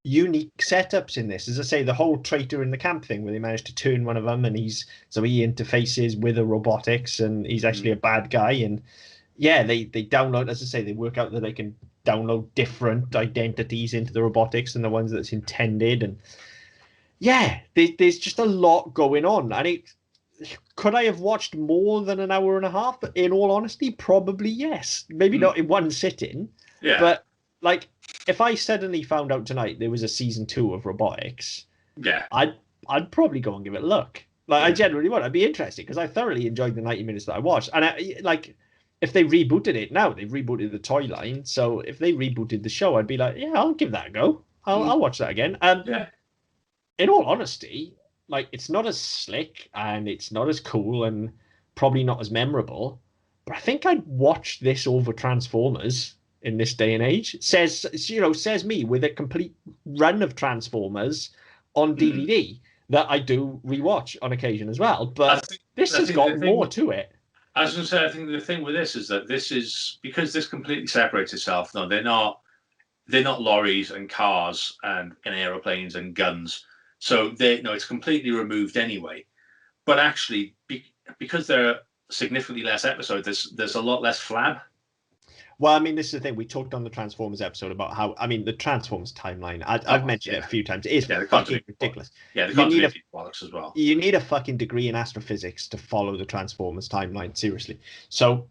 unique setups in this. As I say, the whole traitor in the camp thing where they managed to turn one of them and he interfaces with a Robotix and he's actually a bad guy, and they download, as I say, they work out that they can download different identities into the Robotix than the ones that's intended, and there's just a lot going on. And could I have watched more than an hour and a half? But in all honesty, probably yes. Maybe not in one sitting, but like, if I suddenly found out tonight there was a season 2 of Robotix, I'd probably go and give it a look. I genuinely would. I'd be interested because I thoroughly enjoyed the 90 minutes that I watched. And if they rebooted it now, they've rebooted the toy line. So if they rebooted the show, I'd be like, I'll give that a go. I'll watch that again. In all honesty, it's not as slick and it's not as cool and probably not as memorable, but I think I'd watch this over Transformers in this day and age. Says me with a complete run of Transformers on DVD that I do rewatch on occasion as well. But this has got more to it. I was going to say, I think the thing with this is that this is, because this completely separates itself. No, they're not lorries and cars and aeroplanes and guns. So it's completely removed anyway. But actually, because there are significantly less episodes, there's a lot less flab. Well, I mean, this is the thing. We talked on the Transformers episode about how, the Transformers timeline, I've mentioned it a few times. It is fucking ridiculous. Yeah, the continuity bollocks as well. You need a fucking degree in astrophysics to follow the Transformers timeline, seriously. So,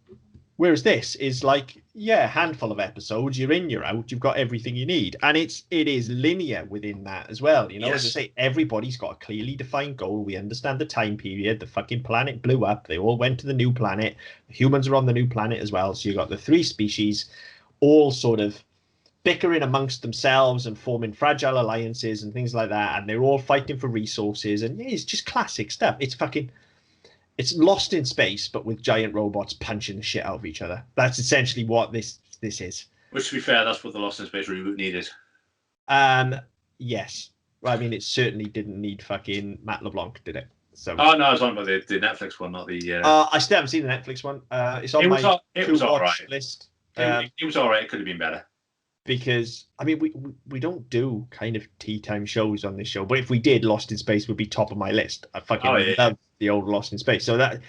whereas this is a handful of episodes, you're in, you're out, you've got everything you need. And it is linear within that as well. As I say, everybody's got a clearly defined goal. We understand the time period. The fucking planet blew up. They all went to the new planet. The humans are on the new planet as well. So you've got the 3 species all sort of bickering amongst themselves and forming fragile alliances and things like that. And they're all fighting for resources. And it's just classic stuff. It's Lost in space, but with giant robots punching the shit out of each other. That's essentially what this is. Which, to be fair, that's what the Lost in Space reboot needed. Yes. Well, it certainly didn't need fucking Matt LeBlanc, did it? So. Oh no, I was on about the Netflix one, not the. I still haven't seen the Netflix one. It's on my to-watch list. It was all right. It could have been better. Because we don't do kind of tea time shows on this show, but if we did, Lost in Space would be top of my list. I fucking love the old Lost in Space. So that,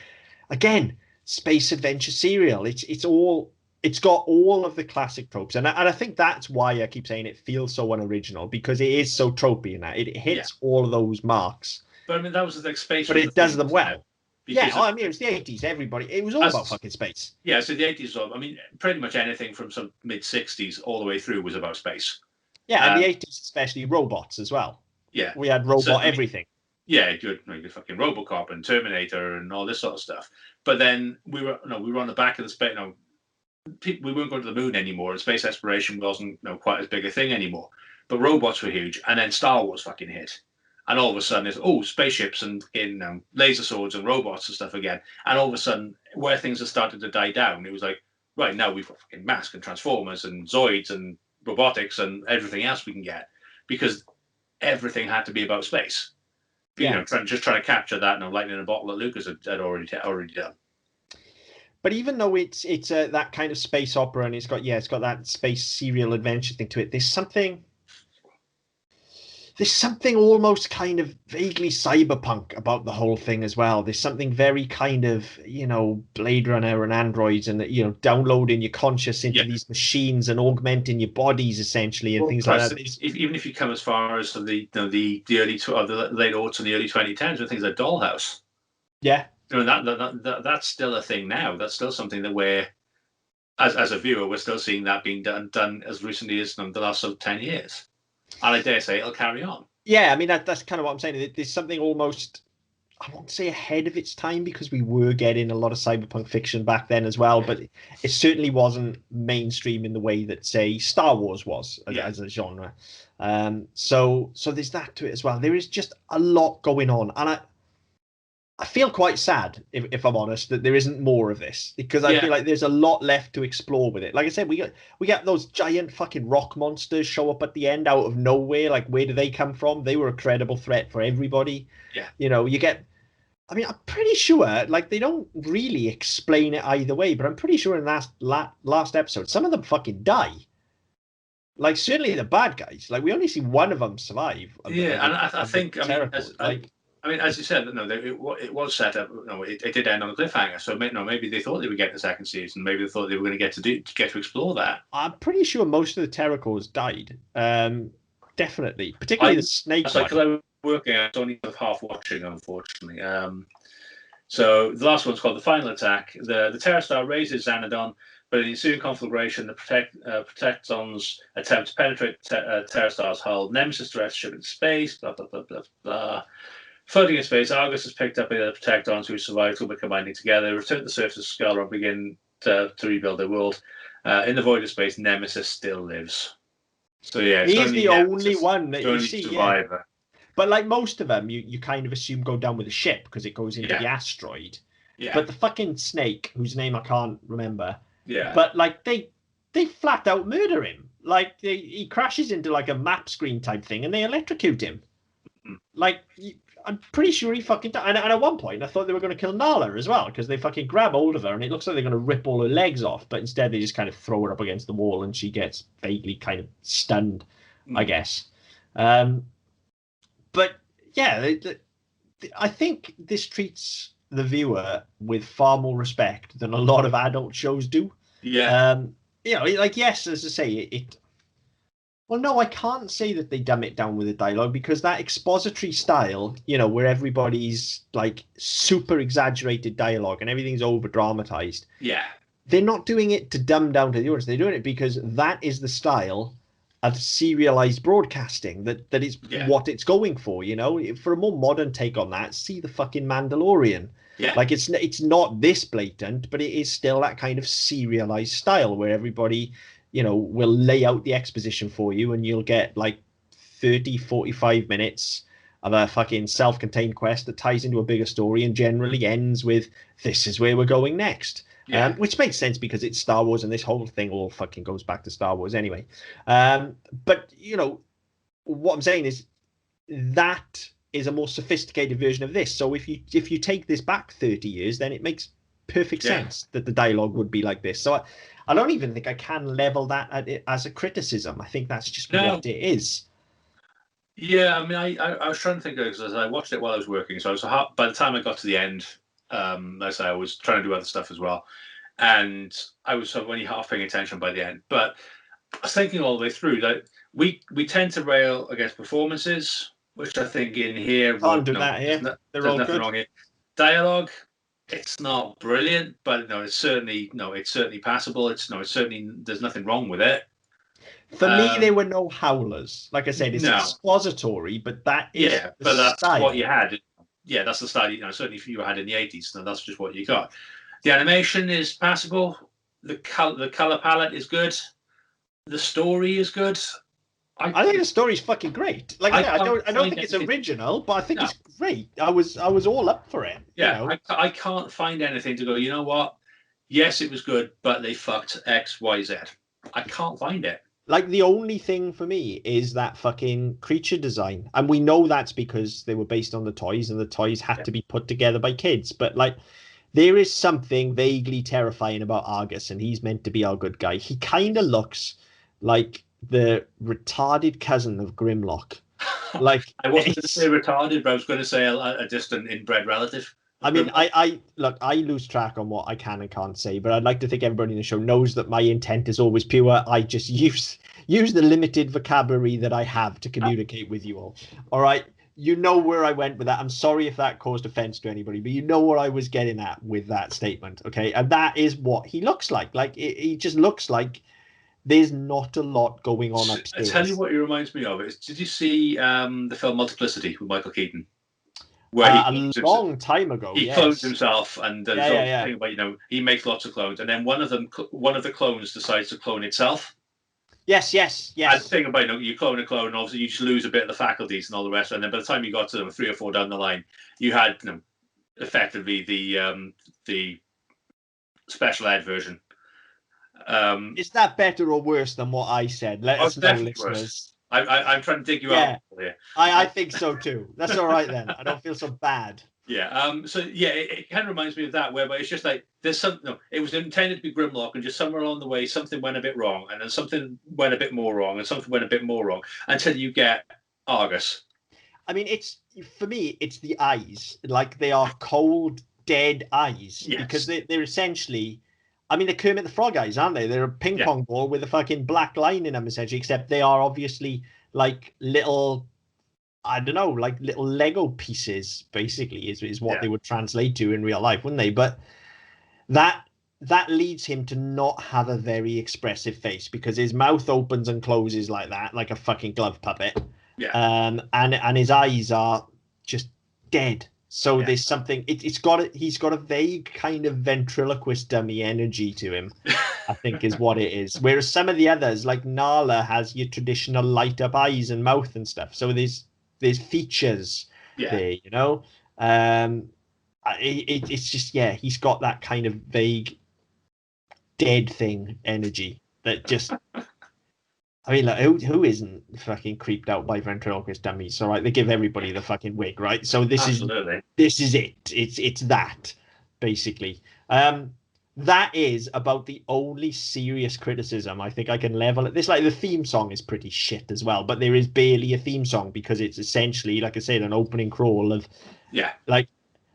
again, space adventure serial. It's got all of the classic tropes, and I think that's why I keep saying it feels so unoriginal, because it is so tropey in that it hits all of those marks. But that was the space. But it does them well. It was the 80s. It was all about fucking space. Yeah, so the 80s, pretty much anything from some mid-60s all the way through was about space. Yeah, and the 80s especially, robots as well. Yeah. We had everything. Yeah, good fucking Robocop and Terminator and all this sort of stuff. But then we were on the back of the space. We weren't going to the moon anymore, and space exploration wasn't quite as big a thing anymore. But robots were huge, and then Star Wars fucking hit. And all of a sudden, it's spaceships and in laser swords and robots and stuff again. And all of a sudden, where things have started to die down, it was like, right, now we've got fucking Mask and Transformers and Zoids and Robotix and everything else we can get, because everything had to be about space. Trying to capture that lightning in a bottle that Lucas had already done. But even though it's that kind of space opera and it's got that space serial adventure thing to it, there's something there's something almost kind of vaguely cyberpunk about the whole thing as well. There's something very kind of, Blade Runner and androids and, downloading your conscious into Yeah. these machines and augmenting your bodies essentially and Well, things plus, like that. even if you come as far as the early or the late aughts and the early 2010s with things like Dollhouse, Yeah. That's still a thing now. That's still something that we're, as a viewer, we're still seeing that being done as recently as the last sort of 10 years. And I dare say it'll carry on. Yeah, I mean, that's kind of what I'm saying. There's something almost, I won't say ahead of its time because we were getting a lot of cyberpunk fiction back then as well, but it certainly wasn't mainstream in the way that, say, Star Wars was as a genre. So there's that to it as well. There is just a lot going on. And I feel quite sad, if I'm honest, that there isn't more of this because I feel like there's a lot left to explore with it. Like I said, we get those giant fucking rock monsters show up at the end out of nowhere. Like, where do they come from? They were a credible threat for everybody. Yeah. You get, I mean, I'm pretty sure, like, they don't really explain it either way, but I'm pretty sure in last episode, some of them fucking die. Like, certainly the bad guys. Like, we only see one of them survive. Yeah, and I think, I mean, as you said, it was set up. It did end on a cliffhanger. So maybe they thought they would get the second season. Maybe they thought they were going to get to explore that. I'm pretty sure most of the Terracores died. Definitely, particularly the snake. That's because I was working. I was only half watching, unfortunately. So the last one's called The Final Attack. The Terra Star raises Xanadon, but in the ensuing conflagration, the Protectons attempt to penetrate Terra Star's hull. Nemesis directs ship in space. Blah blah blah blah blah. Floating in space, Argus has picked up the Protectons who survived, who were combining together, return to the surface of Skull and begin to rebuild their world. In the void of space, Nemesis still lives. So yeah, he's the only one that you see. Survivor. Yeah. But like most of them, you kind of assume go down with a ship because it goes into the asteroid. Yeah. But the fucking snake, whose name I can't remember. Yeah. But like they flat out murder him. Like he crashes into like a map screen type thing and they electrocute him. Mm-hmm. Like. I'm pretty sure he fucking died. And at one point, I thought they were going to kill Nala as well because they fucking grab hold of her and it looks like they're going to rip all her legs off. But instead, they just kind of throw her up against the wall and she gets vaguely kind of stunned, I guess. But yeah, I think this treats the viewer with far more respect than a lot of adult shows do. Yeah. Like, yes, as I say, well, no, I can't say that they dumb it down with the dialogue because that expository style, where everybody's like super exaggerated dialogue and everything's over dramatized. Yeah. They're not doing it to dumb down to the audience. They're doing it because that is the style of serialized broadcasting that is what it's going for, For a more modern take on that, see the fucking Mandalorian. Yeah. Like it's not this blatant, but it is still that kind of serialized style where everybody will lay out the exposition for you and you'll get like 30, 45 minutes of a fucking self-contained quest that ties into a bigger story and generally ends with, this is where we're going next. Yeah. Which makes sense because it's Star Wars and this whole thing all fucking goes back to Star Wars anyway. But, what I'm saying is that is a more sophisticated version of this. So if you take this back 30 years, then it makes perfect sense that the dialogue would be like this. So I don't even think I can level that at it as a criticism. I think that's just what it is. Yeah, I mean, I was trying to think of it because I watched it while I was working. So by the time I got to the end, as I was trying to do other stuff as well, and I was sort of only half paying attention by the end. But I was thinking all the way through that we tend to rail against performances, which I think in here there's nothing wrong here. Dialogue. It's not brilliant, but it's certainly passable. It's certainly there's nothing wrong with it. For me, there were no howlers. Like I said, it's expository, but that is that's style. What you had. Yeah, that's the style. Certainly if you had in the 80s, that's just what you got. The animation is passable. The color palette is good. The story is good. I think the story's fucking great. Like I don't think it's original, but I think it's great. I was all up for it. Yeah, I can't find anything to go, you know what? Yes, it was good, but they fucked X, Y, Z. I can't find it. Like the only thing for me is that fucking creature design. And we know that's because they were based on the toys and the toys had to be put together by kids. But like there is something vaguely terrifying about Argus and he's meant to be our good guy. He kind of looks like the retarded cousin of Grimlock. Like, I wasn't going to say retarded, but I was going to say a distant inbred relative. I mean, I look, I lose track on what I can and can't say, but I'd like to think everybody in the show knows that my intent is always pure. I just use the limited vocabulary that I have to communicate with you all. All right, you know where I went with that. I'm sorry if that caused offense to anybody, but you know what I was getting at with that statement, okay? And that is what he looks like. Like he just looks like there's not a lot going on I tell you upstairs. what, he reminds me of. Did you see the film Multiplicity with Michael Keaton? Where A long time ago, he clones yes. himself, and there's Yeah, all yeah, the yeah. thing about he makes lots of clones, and then one of the clones decides to clone itself. Yes, yes, And the yes. thing about you clone a clone, and obviously you just lose a bit of the faculties and all the rest. And then by the time you got to 3 or 4 down the line, you had effectively the special ed version. Is that better or worse than what I said? Let us know, listeners. Worse. I'm trying to dig you out here. I think so too. That's all right then. I don't feel so bad. Yeah. So yeah, it kind of reminds me of that, whereby it's just like there's something. No, it was intended to be Grimlock, and just somewhere along the way, something went a bit wrong, and then something went a bit more wrong, and something went a bit more wrong, until you get Argus. I mean, it's for me, it's the eyes. Like they are cold, dead eyes because they're essentially. I mean, they're Kermit the Frog eyes, aren't they? They're a ping pong ball with a fucking black line in them, essentially. Except they are obviously like little. I don't know, like little Lego pieces, basically, is what they would translate to in real life, wouldn't they? But that leads him to not have a very expressive face because his mouth opens and closes like that, like a fucking glove puppet. Yeah. And his eyes are just dead. So there's something. He's got a vague kind of ventriloquist dummy energy to him, I think, is what it is. Whereas some of the others, like Nala, has your traditional light up eyes and mouth and stuff. So there's features there, you know. It's just he's got that kind of vague dead thing energy that just. I mean, like, who isn't fucking creeped out by ventriloquist dummies? So, right, they give everybody the fucking wig, right? So this is it. It's that, basically. That is about the only serious criticism I think I can level at this. Like, the theme song is pretty shit as well, but there is barely a theme song because it's essentially, like I said, an opening crawl of, like,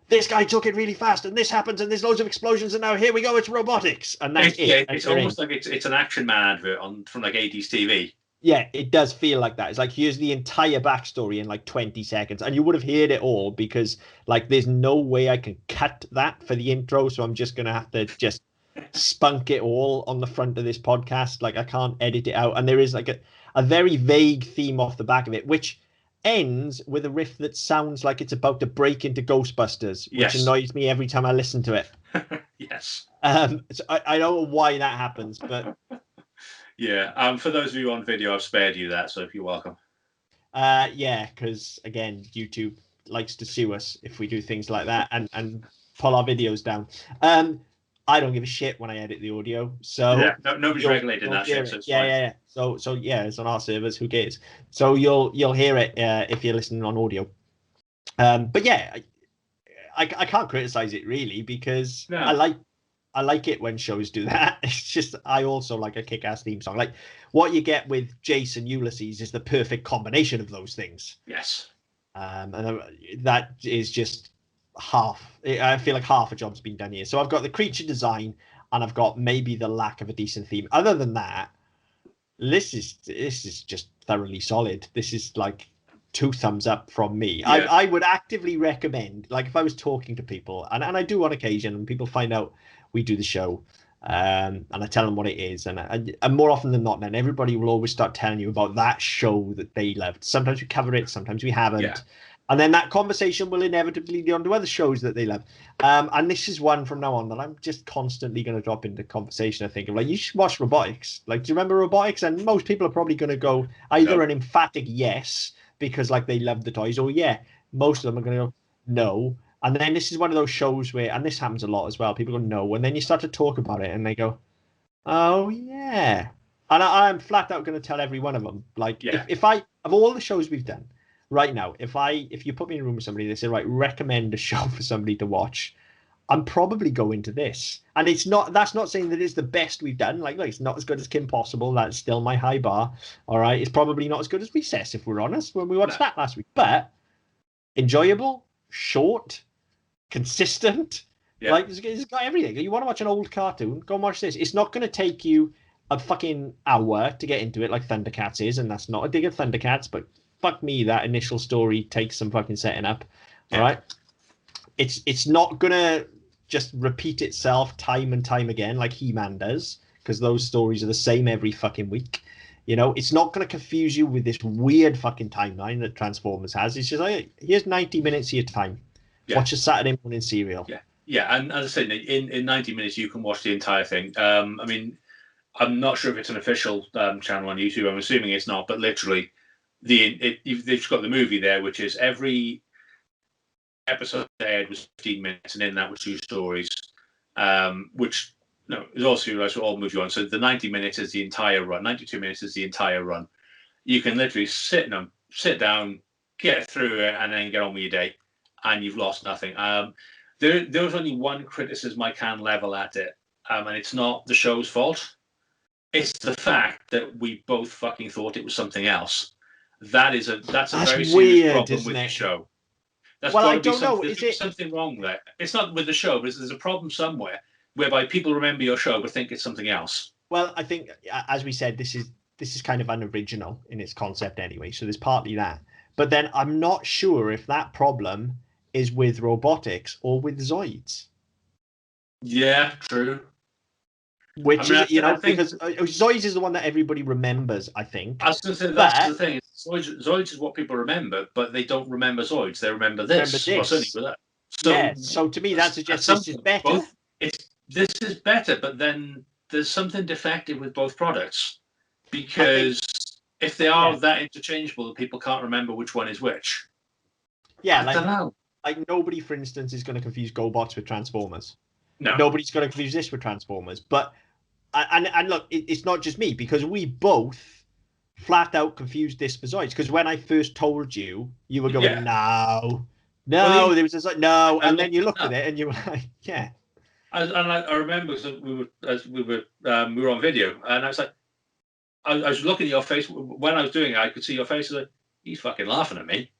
this guy took it really fast, and this happens, and there's loads of explosions, and now here we go, it's Robotix, and that's it. Yeah, it's almost like it's an Action Man advert from like 80s TV. Yeah, it does feel like that. It's like, here's the entire backstory in like 20 seconds, and you would have heard it all because like there's no way I can cut that for the intro, so I'm just gonna have to just spunk it all on the front of this podcast. Like I can't edit it out, and there is like a very vague theme off the back of it, which ends with a riff that sounds like it's about to break into Ghostbusters, which annoys me every time I listen to it. Yes. So I don't know why that happens, but yeah. For those of you on video, I've spared you that, so if you're welcome. Yeah, because again, YouTube likes to sue us if we do things like that and pull our videos down. I don't give a shit when I edit the audio, so nobody's regulating that shit. So yeah. So yeah, it's on our servers. Who cares? So you'll hear it if you're listening on audio. But yeah, I can't criticize it really because I like it when shows do that. It's just I also like a kick-ass theme song. Like what you get with Jason Ulysses is the perfect combination of those things. Yes. And that is just I feel like half a job's been done here. So I've got the creature design and I've got maybe the lack of a decent theme. Other than that, this is just thoroughly solid. This is like 2 thumbs up from me. Yeah. I would actively recommend, like if I was talking to people, and I do on occasion, and people find out we do the show, and I tell them what it is, and more often than not, then everybody will always start telling you about that show that they loved. Sometimes we cover it, sometimes we haven't. Yeah. And then that conversation will inevitably lead on to other shows that they love. And this is one from now on that I'm just constantly going to drop into conversation. I think of like, you should watch Robotix. Like, do you remember Robotix? And most people are probably going to go either an emphatic yes, because like they love the toys, or yeah, most of them are going to go no. And then this is one of those shows where, and this happens a lot as well, people go no, and then you start to talk about it and they go, oh yeah. And I'm flat out going to tell every one of them, like, if I, of all the shows we've done right now, if you put me in a room with somebody, they say, right, recommend a show for somebody to watch, I'm probably going to this. And that's not saying that it's the best we've done. Like, look, it's not as good as Kim Possible. That's still my high bar. All right. It's probably not as good as Recess, if we're honest, when we watched that last week. But enjoyable, short, consistent. Yeah. Like, it's got everything. You want to watch an old cartoon? Go and watch this. It's not going to take you a fucking hour to get into it like Thundercats is. And that's not a dig at Thundercats, but fuck me, that initial story takes some fucking setting up. All right. It's not going to just repeat itself time and time again like He-Man does, because those stories are the same every fucking week. You know, it's not going to confuse you with this weird fucking timeline that Transformers has. It's just like, here's 90 minutes of your time. Watch a Saturday morning serial. Yeah, and as I said, in 90 minutes you can watch the entire thing. I mean, I'm not sure if it's an official channel on YouTube. I'm assuming it's not, but literally, they've just got the movie there, which is every episode aired was 15 minutes, and in that were two stories, which is also all movie on. So the 90 minutes is the entire run. 92 minutes is the entire run. You can literally sit down, get through it, and then get on with your day, and you've lost nothing. There was only one criticism I can level at it, and it's not the show's fault. It's the fact that we both fucking thought it was something else. That's a very serious problem with the show. I don't know. There's something wrong there. It's not with the show, but there's a problem somewhere whereby people remember your show but think it's something else. Well, I think, as we said, this is kind of unoriginal in its concept anyway. So there's partly that. But then I'm not sure if that problem is with Robotix or with Zoids. Yeah, true. Which is, because Zoids is the one that everybody remembers, I think. I was going to say, that's the thing. Zoids is what people remember, but they don't remember Zoids. They remember this. Well, certainly with that. So to me, that suggests this is better. This is better, but then there's something defective with both products. Because if they are that interchangeable, people can't remember which one is which. Yeah, I don't know. Like, nobody, for instance, is going to confuse GoBots with Transformers. No. Nobody's going to confuse this with Transformers. But, and look, it's not just me, because we both flat out confused this for Zoids. Because when I first told you, you were going, no, there was just like, no. And then you looked at it and you were like, yeah. I remember we were on video, and I was like, I was looking at your face when I was doing it. I could see your face. Like, he's fucking laughing at me.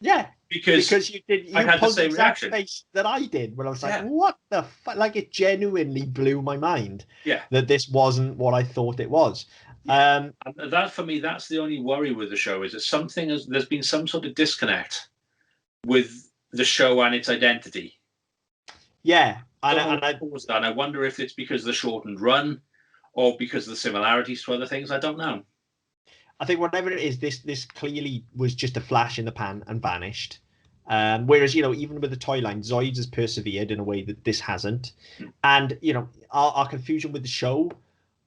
Yeah, because you had the same reaction face that I did when I was like, what the fuck? Like, it genuinely blew my mind. Yeah, that this wasn't what I thought it was. Yeah. And that, for me, that's the only worry with the show, is that there's been some sort of disconnect with the show and its identity. Yeah, and I wonder if it's because of the shortened run or because of the similarities to other things. I don't know. I think whatever it is, this clearly was just a flash in the pan and vanished. Whereas, even with the toy line, Zoids has persevered in a way that this hasn't. And, our confusion with the show,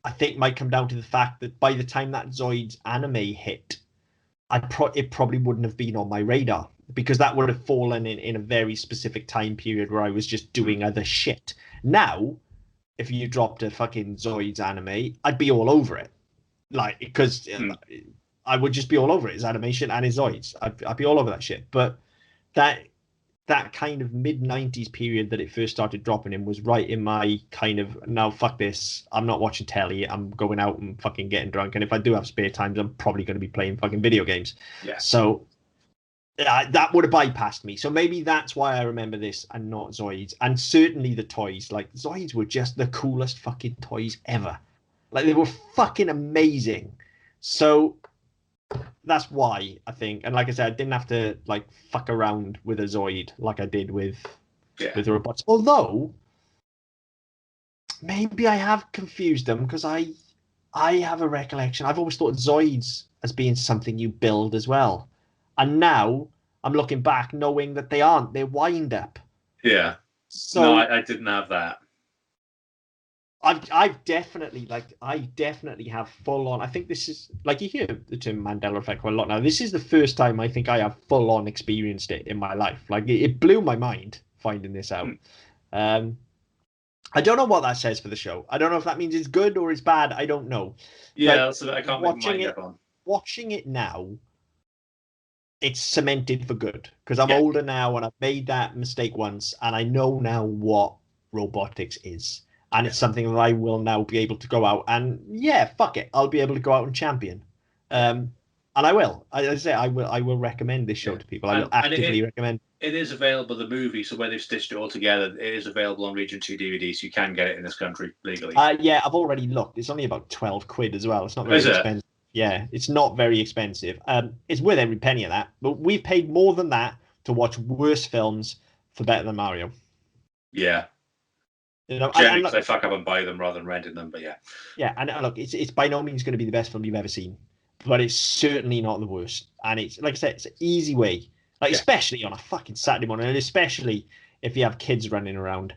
I think, might come down to the fact that by the time that Zoids anime hit, it probably wouldn't have been on my radar, because that would have fallen in a very specific time period where I was just doing other shit. Now, if you dropped a fucking Zoids anime, I'd be all over it. Like, because I would just be all over it. His animation and his Zoids. I'd be all over that shit. But that kind of mid-90s period that it first started dropping in was right in my kind of, now fuck this, I'm not watching telly, I'm going out and fucking getting drunk, and if I do have spare times, I'm probably going to be playing fucking video games. Yeah. So that would have bypassed me. So maybe that's why I remember this and not Zoids. And certainly the toys. Like, Zoids were just the coolest fucking toys ever. Like, they were fucking amazing. So that's why, I think. And like I said, I didn't have to like fuck around with a Zoid like I did with the robots. Although maybe I have confused them, because I have a recollection. I've always thought Zoids as being something you build as well. And now I'm looking back knowing that they aren't. They're wind up. Yeah. So no, I didn't have that. I definitely have full on. I think this is, like, you hear the term Mandela effect quite a lot now. This is the first time I think I have full on experienced it in my life. Like, it blew my mind finding this out. I don't know what that says for the show. I don't know if that means it's good or it's bad. I don't know. Yeah, I can't make my mind up on. Watching it now, it's cemented for good, because I'm older now and I've made that mistake once, and I know now what Robotix is. And it's something that I will now be able to go out and, yeah, fuck it, I'll be able to go out and champion. And I will. I say I will recommend this show to people. I will actively recommend. It is available, the movie, so where they've stitched it all together, it is available on Region 2 DVD, so you can get it in this country legally. Yeah, I've already looked. It's only about 12 quid as well. It's not very expensive. Yeah, it's not very expensive. It's worth every penny of that. But we've paid more than that to watch worse films for better than Mario. Yeah. You know, generally, because I fuck up and buy them rather than renting them, but yeah. Yeah, and look, it's by no means going to be the best film you've ever seen, but it's certainly not the worst. And it's, like I said, it's an easy way, especially on a fucking Saturday morning, and especially if you have kids running around.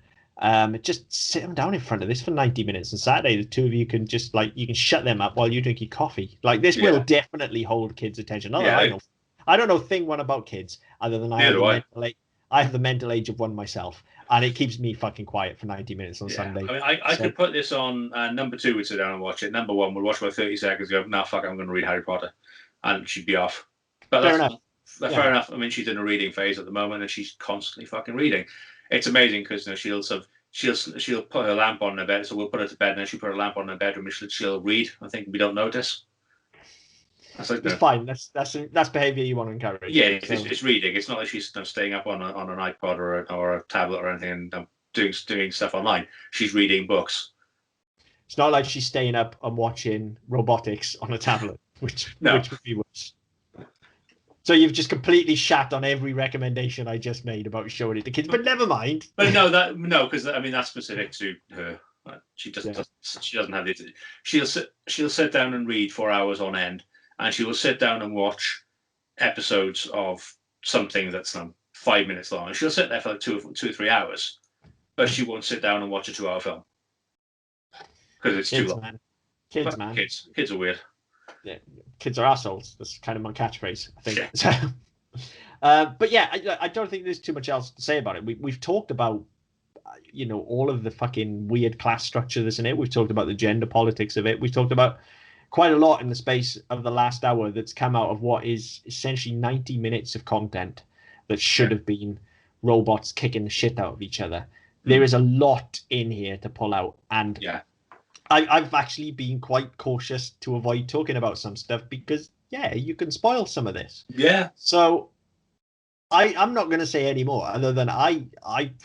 Just sit them down in front of this for 90 minutes on Saturday. The two of you can just, you can shut them up while you drink your coffee. Like, this will definitely hold kids' attention. I don't know a thing one about kids, other than I have the mental age of one myself. And it keeps me fucking quiet for 90 minutes on Sunday. I mean, I could put this on. Number 2 would sit down and watch it. Number 1 would watch about 30 seconds. Go, nah, fuck, I'm going to read Harry Potter, and she'd be off. But fair enough. Fair enough. I mean, she's in a reading phase at the moment, and she's constantly fucking reading. It's amazing because she'll put her lamp on in her bed. So we'll put her to bed, and then she'll put her lamp on in her bedroom, and she'll read. I think we don't notice. It's fine. That's behaviour you want to encourage. Yeah, it's reading. It's not like she's staying up on an iPod or a tablet or anything and doing stuff online. She's reading books. It's not like she's staying up and watching Robotix on a tablet, which would be worse. So you've just completely shat on every recommendation I just made about showing it to kids. But never mind. But because I mean that's specific to her. She doesn't have the. She'll sit down and read for hours on end. And she will sit down and watch episodes of something that's 5 minutes long. And she'll sit there for like 2 or 3 hours, but she won't sit down and watch a 2-hour film because it's too long. Man. Kids are weird. Yeah, kids are assholes. That's kind of my catchphrase, I think. Yeah. But yeah, I don't think there's too much else to say about it. We've talked about, all of the fucking weird class structure that's in it. We've talked about the gender politics of it. We've talked about quite a lot in the space of the last hour that's come out of what is essentially 90 minutes of content that should have been robots kicking the shit out of each other. There is a lot in here to pull out. And I've actually been quite cautious to avoid talking about some stuff because, you can spoil some of this. Yeah. So I'm not going to say any more other than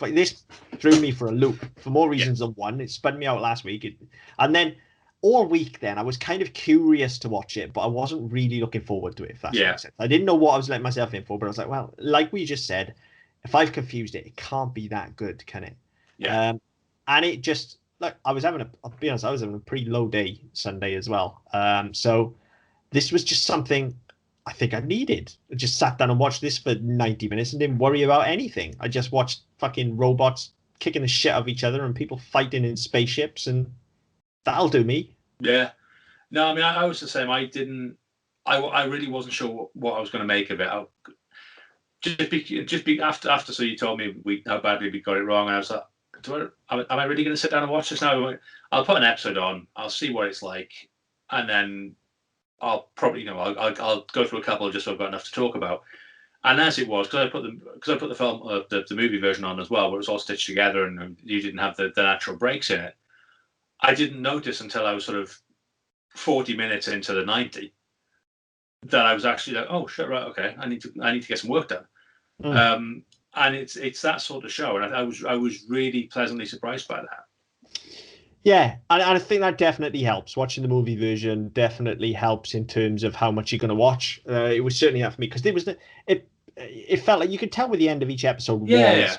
this threw me for a loop for more reasons than one. It spun me out last week. And then all week then I was kind of curious to watch it, but I wasn't really looking forward to it, if that makes sense. I didn't know what I was letting myself in for, but I was like, well, like we just said, if I've confused it, it can't be that good, can it? Yeah. And it just, I'll be honest, I was having a pretty low day Sunday as well. So this was just something I think I needed. I just sat down and watched this for 90 minutes and didn't worry about anything. I just watched fucking robots kicking the shit out of each other and people fighting in spaceships, and that'll do me. Yeah. No, I mean, I was the same. I really wasn't sure what I was going to make of it. Just be after. So you told me how badly we got it wrong, and I was like, am I really going to sit down and watch this now? I'll put an episode on. I'll see what it's like, and then I'll probably, I'll go through a couple just so I've got enough to talk about. And as it was, because I put the film, the movie version on as well, where it was all stitched together and you didn't have the natural breaks in it. I didn't notice until I was sort of 40 minutes into the 90 that I was actually like, oh shit, right, okay, I need to get some work done. And it's that sort of show, and I was really pleasantly surprised by that. Yeah, and I think that definitely helps. Watching the movie version definitely helps in terms of how much you're going to watch. It was certainly that for me because it felt like you could tell where the end of each episode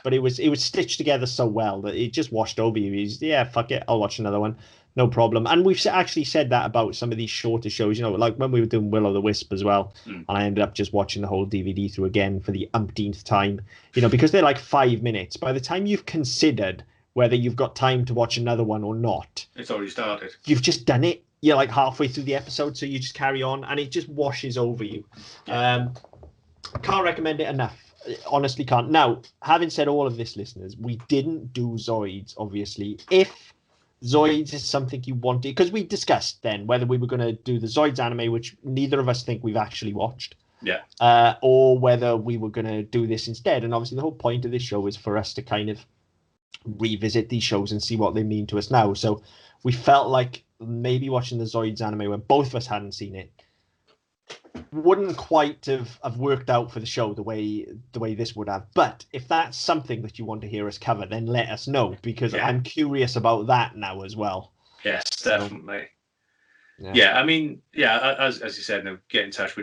but it was stitched together so well that it just washed over you. Fuck it, I'll watch another one, no problem. And we've actually said that about some of these shorter shows, like when we were doing Will-O-the-Wisp as well, and I ended up just watching the whole DVD through again for the umpteenth time, because they're like 5 minutes. By the time you've considered whether you've got time to watch another one or not, it's already started. You've just done it. You're like halfway through the episode, so you just carry on, and it just washes over you. Can't recommend it enough. Honestly can't. Now, having said all of this, listeners, we didn't do Zoids, obviously. If Zoids is something you wanted, because we discussed then whether we were going to do the Zoids anime, which neither of us think we've actually watched, or whether we were going to do this instead. And obviously the whole point of this show is for us to kind of revisit these shows and see what they mean to us now. So we felt like maybe watching the Zoids anime when both of us hadn't seen it wouldn't quite have worked out for the show the way this would have. But if that's something that you want to hear us cover, then let us know, because I'm curious about that now as well. Yes, definitely. Yeah, I mean, as you said, get in touch.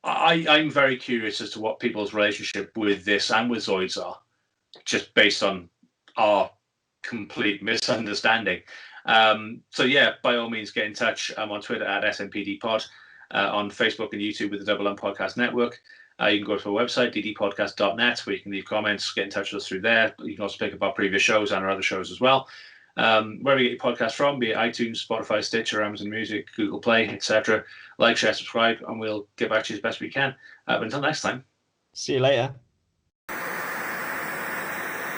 I'm very curious as to what people's relationship with this and with Zoids are, just based on our complete misunderstanding. So yeah, by all means, get in touch. I'm on Twitter at SMPDPod, on Facebook and YouTube with the Double M Podcast Network. You can go to our website, ddpodcast.net, where you can leave comments, get in touch with us through there. You can also pick up our previous shows and our other shows as well. Wherever you get your podcast from, be it iTunes, Spotify, Stitcher, Amazon Music, Google Play, etc. Like, share, subscribe, and we'll get back to you as best we can. But until next time. See you later.